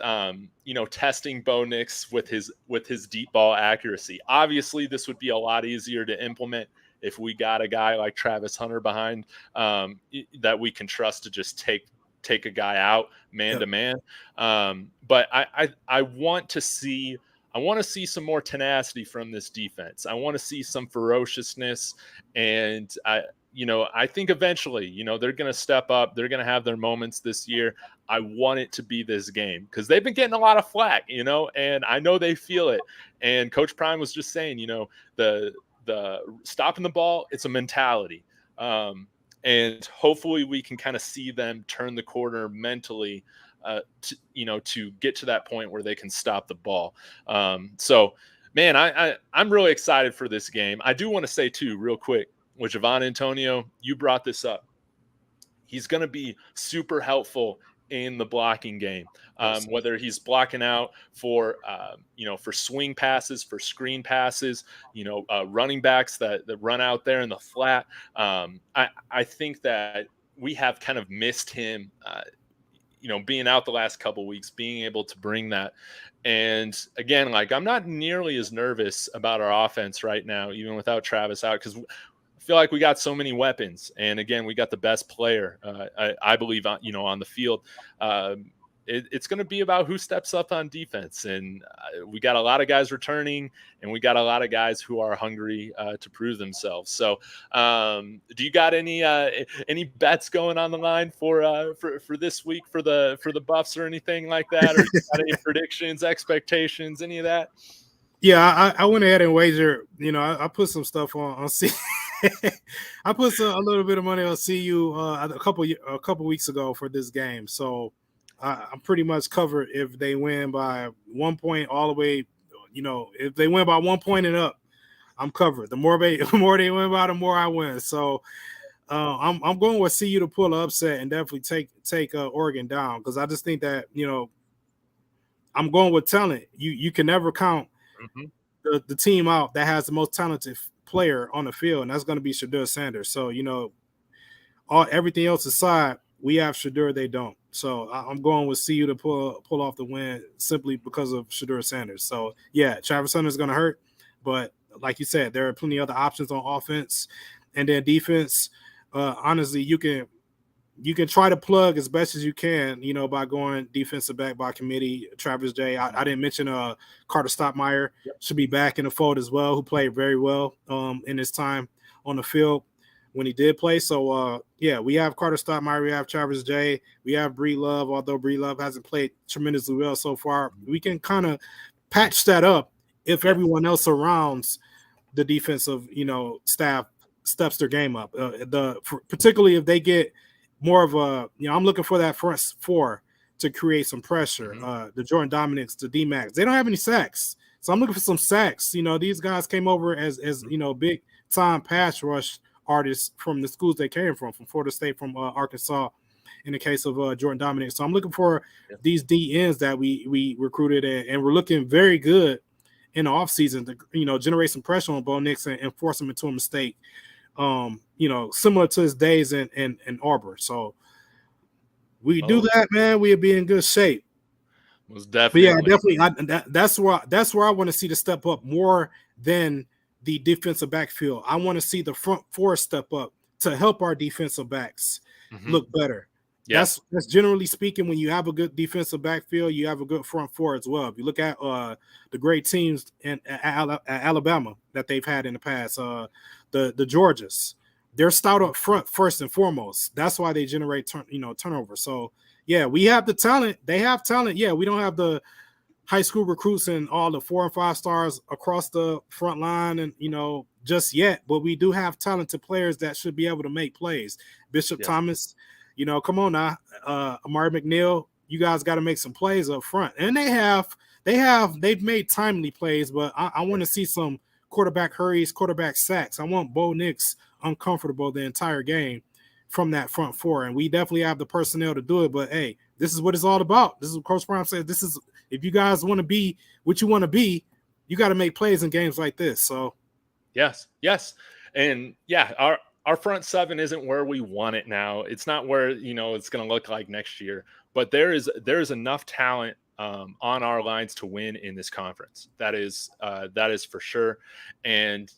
testing Bo Nix with his deep ball accuracy. Obviously, this would be a lot easier to implement if we got a guy like Travis Hunter behind that we can trust to just take a guy out man to man. But I want to see some more tenacity from this defense. I want to see some ferociousness, and I think eventually, they're going to step up. They're going to have their moments this year. I want it to be this game because they've been getting a lot of flack, and I know they feel it. And Coach Prime was just saying, the stopping the ball, it's a mentality. And hopefully we can kind of see them turn the corner mentally to get to that point where they can stop the ball. So, man, I'm really excited for this game. I do want to say, too, real quick, with Javon Antonio, you brought this up. He's going to be super helpful in the blocking game, whether he's blocking out for swing passes, for screen passes, running backs that run out there in the flat. I think that we have kind of missed him, being out the last couple of weeks, being able to bring that. And again, I'm not nearly as nervous about our offense right now, even without Travis out, because I feel like we got so many weapons, and again, we got the best player, I believe, on the field. It's going to be about who steps up on defense, and we got a lot of guys returning, and we got a lot of guys who are hungry to prove themselves. So, do you got any bets going on the line for this week for the Buffs or anything like that, or you got any predictions, expectations, any of that? Yeah, I went ahead and wagered. I put some stuff on C. I put a little bit of money on CU a couple weeks ago for this game, so I'm pretty much covered if they win by 1 point all the way. If they win by 1 point and up, I'm covered. The more they win by, the more I win. So I'm going with CU to pull an upset and definitely take Oregon down, because I just think that I'm going with talent. You can never count the team out that has the most talented player on the field, and that's going to be Shedeur Sanders. So everything else aside, we have Shedeur, they don't. So I'm going with CU to pull off the win simply because of Shedeur Sanders. So yeah, Travis Hunter is going to hurt, but like you said, there are plenty of other options on offense, and then defense. Honestly, you can try to plug as best as you can, by going defensive back by committee. Travis J. I didn't mention Carter Stoppmeyer should be back in the fold as well, who played very well in his time on the field when he did play. So, we have Carter Stoppmeyer, we have Travis J., we have Bree Love, although Bree Love hasn't played tremendously well so far. We can kind of patch that up if everyone else around the defensive, staff steps their game up. Particularly if they get more of a, I'm looking for that front four to create some pressure. The Jordan Dominics, the D-Max, they don't have any sacks. So I'm looking for some sacks. These guys came over as big time pass rush artists from the schools they came from Florida State, from Arkansas, in the case of Jordan Dominic. So I'm looking for these DNs that we recruited, and we're looking very good in the offseason to, generate some pressure on Bo Nix and force him into a mistake. Similar to his days in Auburn. So we do that, man, we'll be in good shape. Most definitely. But yeah, definitely. That's where I want to see the step up more than the defensive backfield. I want to see the front four step up to help our defensive backs look better. Yeah. That's generally speaking, when you have a good defensive backfield, you have a good front four as well. If you look at the great teams at Alabama that they've had in the past, the Georgias, they're stout up front first and foremost. That's why they generate turnover. So yeah, we have the talent. They have talent. Yeah, we don't have the high school recruits and all the 4 and 5 stars across the front line and just yet, but we do have talented players that should be able to make plays. Bishop Thomas, come on now, Amari McNeil, you guys got to make some plays up front. And they've made timely plays, but I want to see some quarterback hurries, quarterback sacks. I want Bo Nix uncomfortable the entire game from that front four, and we definitely have the personnel to do it. But hey, this is what it's all about. This is what Coach Prime said. This is, if you guys want to be what you want to be, you got to make plays in games like this. So yes, and yeah, our front seven isn't where we want it now. It's not where it's going to look like next year. But there is enough talent on our lines to win in this conference. That is for sure. And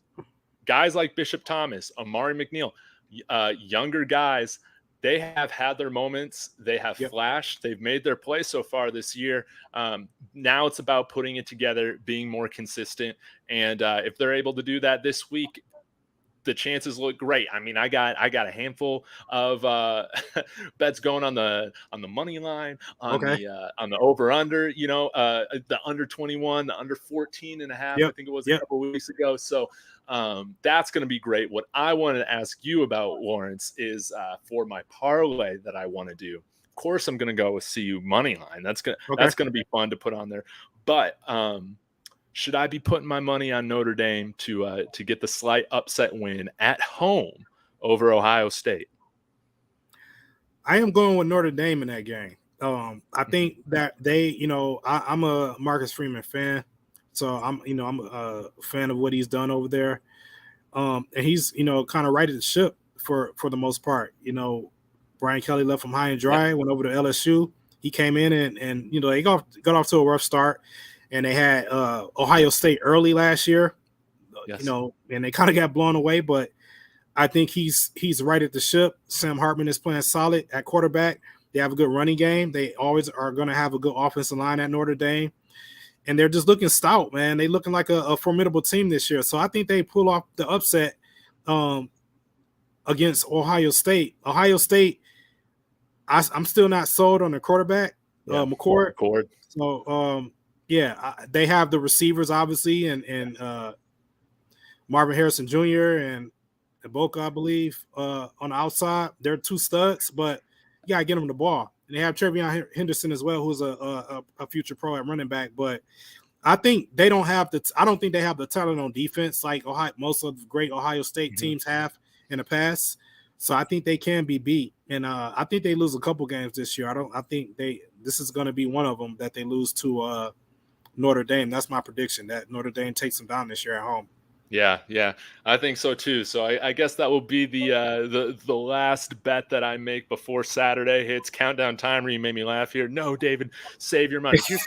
guys like Bishop Thomas, Amari McNeil, younger guys, they have had their moments. They have flashed. They've made their play so far this year. Now it's about putting it together, being more consistent. And if they're able to do that this week, the chances look great. I mean, I got a handful of bets going on the money line, on the over under, the under 21, the under 14 and a half. I think it was a couple of weeks ago. So that's going to be great. What I wanted to ask you about, Laurence, is for my parlay that I want to do. Of course, I'm going to go with CU money line. That's going to be fun to put on there. But should I be putting my money on Notre Dame to get the slight upset win at home over Ohio State? I am going with Notre Dame in that game. I think that they, I'm a Marcus Freeman fan, so I'm a fan of what he's done over there. And he's, kind of righted the ship for the most part. Brian Kelly left him high and dry, went over to LSU. He came in and they got off to a rough start. And they had Ohio State early last year, and they kind of got blown away. But I think he's righted the ship. Sam Hartman is playing solid at quarterback. They have a good running game. They always are going to have a good offensive line at Notre Dame. And they're just looking stout, man. They're looking like a formidable team this year. So I think they pull off the upset against Ohio State. Ohio State, I'm still not sold on the quarterback, McCord. So, they have the receivers, obviously, and Marvin Harrison Jr. and Boca, I believe, on the outside. They're two studs, but you got to get them the ball. And they have Trevion Henderson as well, who's a future pro at running back. But I think they don't have I don't think they have the talent on defense like most of the great Ohio State teams have in the past. So I think they can be beat, and I think they lose a couple games this year. I think this is going to be one of them that they lose to Notre Dame. That's my prediction, that Notre Dame takes them down this year at home. Yeah, I think so too. So I guess that will be the last bet that I make before Saturday hits. Countdown timer. You made me laugh here. No, David, save your money. Here's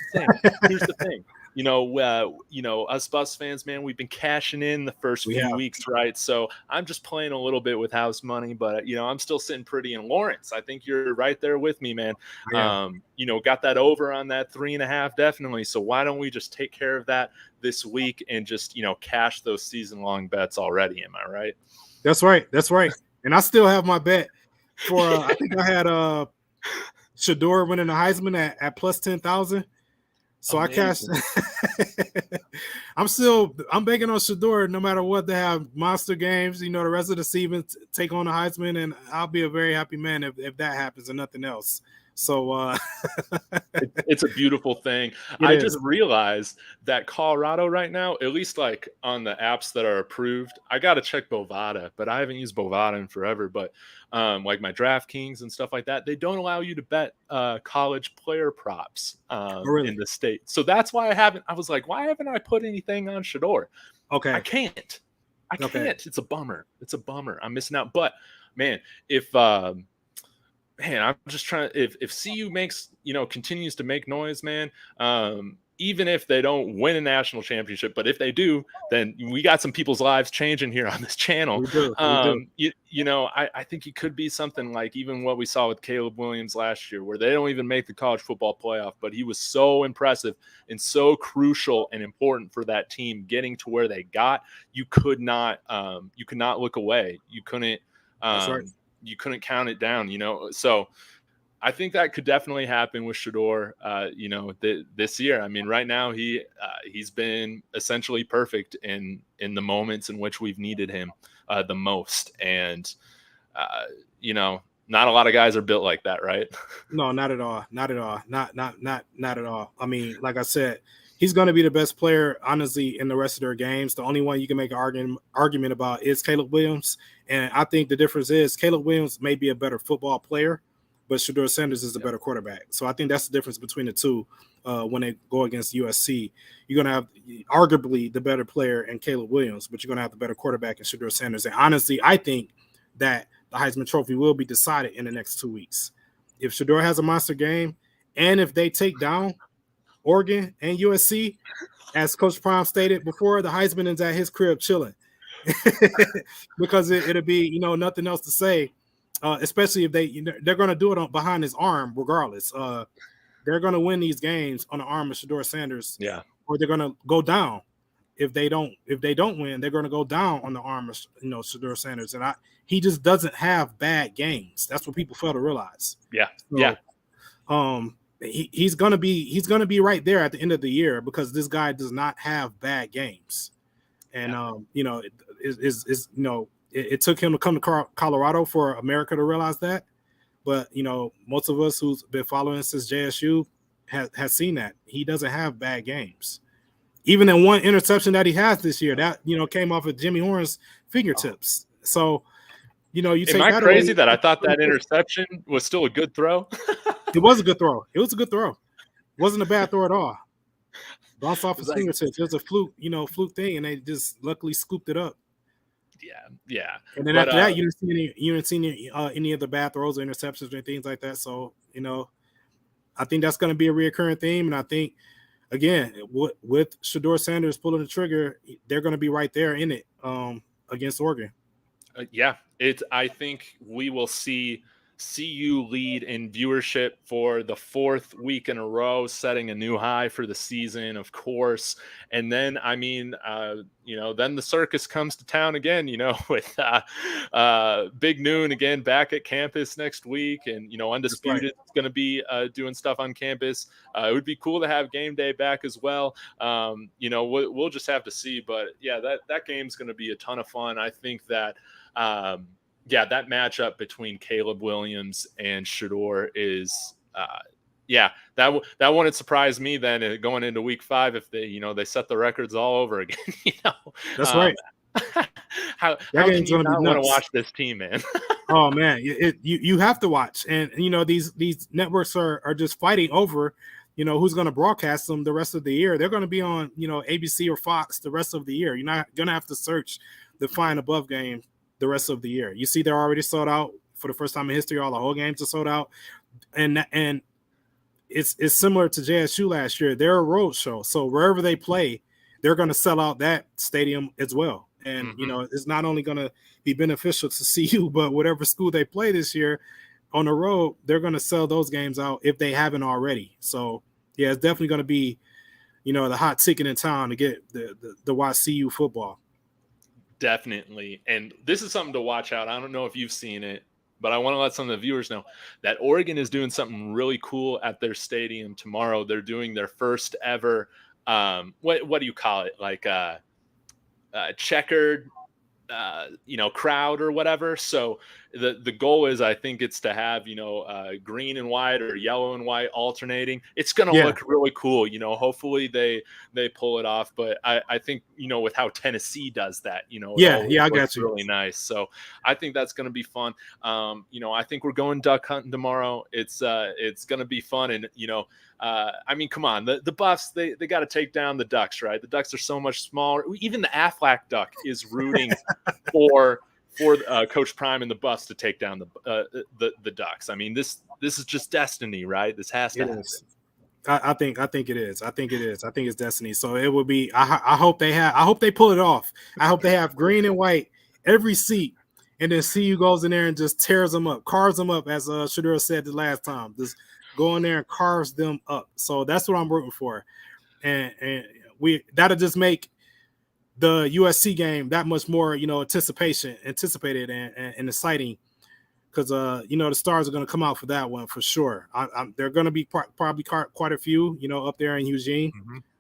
the thing. Us Bucs fans, man, we've been cashing in the first few weeks, right? So I'm just playing a little bit with house money, but I'm still sitting pretty. And Laurence, I think you're right there with me, man. Got that over on that 3.5, definitely. So why don't we just take care of that this week and just cash those season-long bets already? Am I right? That's right. And I still have my bet for I think I had Shador winning the Heisman at plus 10,000. So amazing. I cashed. I'm banking on Shador no matter what. They have monster games, the rest of the season, take on the Heisman, and I'll be a very happy man if that happens and nothing else. So it's a beautiful thing. I just realized that Colorado right now, at least like on the apps that are approved, I got to check Bovada, but I haven't used Bovada in forever. But like my DraftKings and stuff like that, they don't allow you to bet college player props in the state. So that's why I was like, why haven't I put anything on Shador? Okay. I can't. It's a bummer. I'm missing out. But man, I'm just trying. If CU makes continues to make noise, man. Even if they don't win a national championship, but if they do, then we got some people's lives changing here on this channel. We do. I think it could be something like even what we saw with Caleb Williams last year, where they don't even make the college football playoff, but he was so impressive and so crucial and important for that team getting to where they got. You could not look away. You couldn't That's right. You couldn't count it down, So I think that could definitely happen with Shador, this year. I mean, right now he's been essentially perfect in the moments in which we've needed him the most, and uh, not a lot of guys are built like that, right? No, not at all. Not at all. Not at all. I mean, like I said, he's going to be the best player, honestly, in the rest of their games. The only one you can make an argument about is Caleb Williams, and I think the difference is Caleb Williams may be a better football player, but Shador Sanders is a better quarterback. So I think that's the difference between the two. When they go against USC, you're going to have arguably the better player in Caleb Williams, but you're going to have the better quarterback in Shador Sanders. And honestly, I think that the Heisman Trophy will be decided in the next 2 weeks. If Shador has a monster game, and if they take down Oregon and USC, as Coach Prime stated before, the Heisman is at his crib chilling because it'll be nothing else to say. Especially if they're going to do it behind his arm, regardless. They're going to win these games on the arm of Shador Sanders, or they're going to go down. If they don't win, they're going to go down on the arm of Shador Sanders, and he just doesn't have bad games. That's what people fail to realize. He's gonna be right there at the end of the year because this guy does not have bad games, and it took him to come to Colorado for America to realize that, but most of us who's been following since JSU has seen that he doesn't have bad games. Even in one interception that he has this year, that came off of Jimmy Horn's fingertips. So, you take Am I that crazy away, that I thought that interception was still a good throw? It was a good throw. It was a good throw. It wasn't a bad throw at all. Bounced off his fingertips. It was a fluke thing, and they just luckily scooped it up. Yeah. And then after that, you didn't see any of the bad throws or interceptions or things like that. So, I think that's going to be a reoccurring theme, and I think. Again, with Shador Sanders pulling the trigger, they're going to be right there in it against Oregon. I think we will see CU lead in viewership for the 4th week in a row, setting a new high for the season, of course. And then, then the circus comes to town again, with Big Noon again back at campus next week. And, Undisputed is going to be doing stuff on campus. It would be cool to have game day back as well. We'll just have to see. But, that game's going to be a ton of fun. I think that that matchup between Caleb Williams and Shador is, that wouldn't surprise me then going into week 5 if they set the records all over again. That's right. How can you not want to watch this team, man? Oh man, you have to watch, and these networks are just fighting over, who's going to broadcast them the rest of the year. They're going to be on ABC or Fox the rest of the year. You're not going to have to search the Fine Above game the rest of the year. You see, they're already sold out for the first time in history. All the whole games are sold out, and it's similar to JSU last year. They're a road show, so wherever they play, they're going to sell out that stadium as well. And it's not only going to be beneficial to CU, but whatever school they play this year on the road, they're going to sell those games out if they haven't already. So it's definitely going to be the hot ticket in town to get the watch CU football. Definitely. And this is something to watch out. I don't know if you've seen it, but I want to let some of the viewers know that Oregon is doing something really cool at their stadium tomorrow. They're doing their first ever, what do you call it? Like checkered, crowd or whatever. So the goal is, I think it's to have, green and white or yellow and white alternating. It's going to look really cool. Hopefully they pull it off. But I think, with how Tennessee does that, I got you. Really nice. So I think that's going to be fun. I think we're going duck hunting tomorrow. It's going to be fun. And, come on, the Buffs, they got to take down the Ducks, right? The Ducks are so much smaller. Even the Aflac Duck is rooting for Coach Prime and the Buffs to take down the Ducks. I mean, this is just destiny, right? This has to happen. I think it is. I think it's destiny. So it will be. I hope they pull it off. I hope they have green and white every seat, and then CU goes in there and just tears them up, carves them up, as Shador said the last time. Just go in there and carves them up. So that's what I'm rooting for, and that'll just make the USC game that much more, anticipated and exciting because the stars are going to come out for that one for sure. They're going to be probably quite a few, up there in Eugene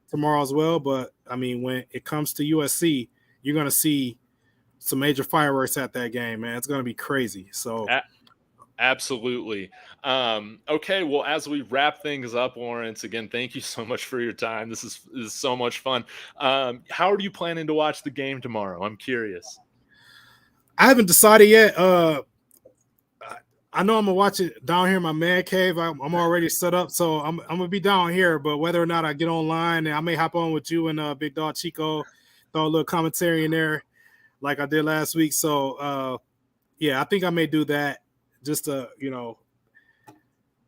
tomorrow as well. But I mean, when it comes to USC, you're going to see some major fireworks at that game, man. It's going to be crazy. So. Absolutely. Okay, well, as we wrap things up, Laurence, again, thank you so much for your time. This is so much fun. How are you planning to watch the game tomorrow? I'm curious. I haven't decided yet. I know I'm gonna watch it down here in my man cave. I'm already set up, so I'm gonna be down here. But whether or not I get online, I may hop on with you and Big Dog Chico, throw a little commentary in there, like I did last week. So yeah, I think I may do that just to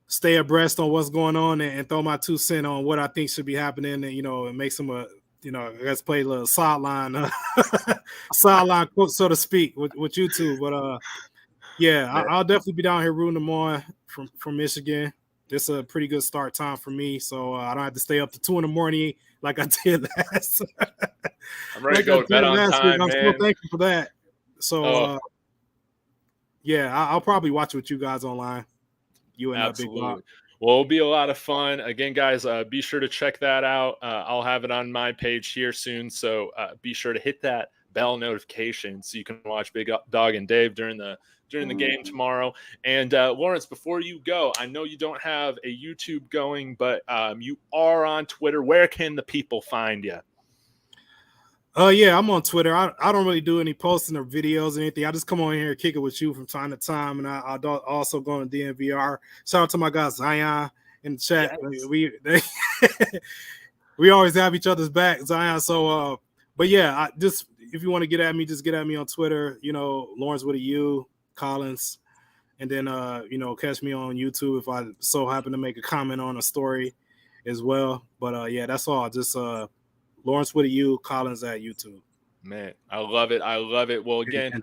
stay abreast on what's going on and throw my 2 cents on what I think should be happening, and make some let's play a little sideline sideline quote, so to speak, with you two. But yeah, I'll definitely be down here rooting them on from Michigan. It's a pretty good start time for me, so I don't have to stay up to 2 a.m. like I did last. I'm ready to go to bed on time, I'm man. so thankful for that. So yeah, I'll probably watch it with you guys online. You and Big Dog. Well, it'll be a lot of fun. Again, guys, be sure to check that out. I'll have it on my page here soon, so be sure to hit that bell notification so you can watch Big Dog and Dave during the game tomorrow. And Laurence, before you go, I know you don't have a YouTube going, but you are on Twitter. Where can the people find you? Yeah, I'm on Twitter. I don't really do any posting or videos or anything. I just come on here and kick it with you from time to time, and I also go on dnvr. Shout out to my guy Zion in the chat. Yes. We always have each other's back, Zion. So but yeah, if you want to get at me, just get at me on Twitter. Laurence with a U, Collins, and then catch me on YouTube if I so happen to make a comment on a story as well. But yeah, that's all. Just Laurence with a U, Collins at YouTube. Man, I love it. Well, again,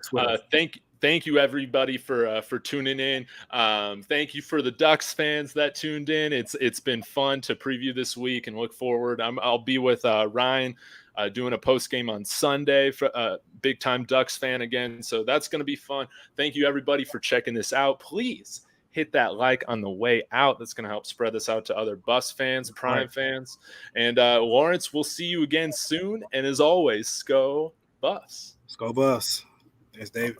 thank you everybody for tuning in. Thank you for the Ducks fans that tuned in. It's been fun to preview this week and look forward. I'll be with Ryan doing a post game on Sunday for big time Ducks fan again. So that's going to be fun. Thank you everybody for checking this out. Please hit that like on the way out. That's going to help spread this out to other Bus fans, Prime fans. And Laurence, we'll see you again soon. And as always, Go Bus. Go Bus. Thanks, Dave.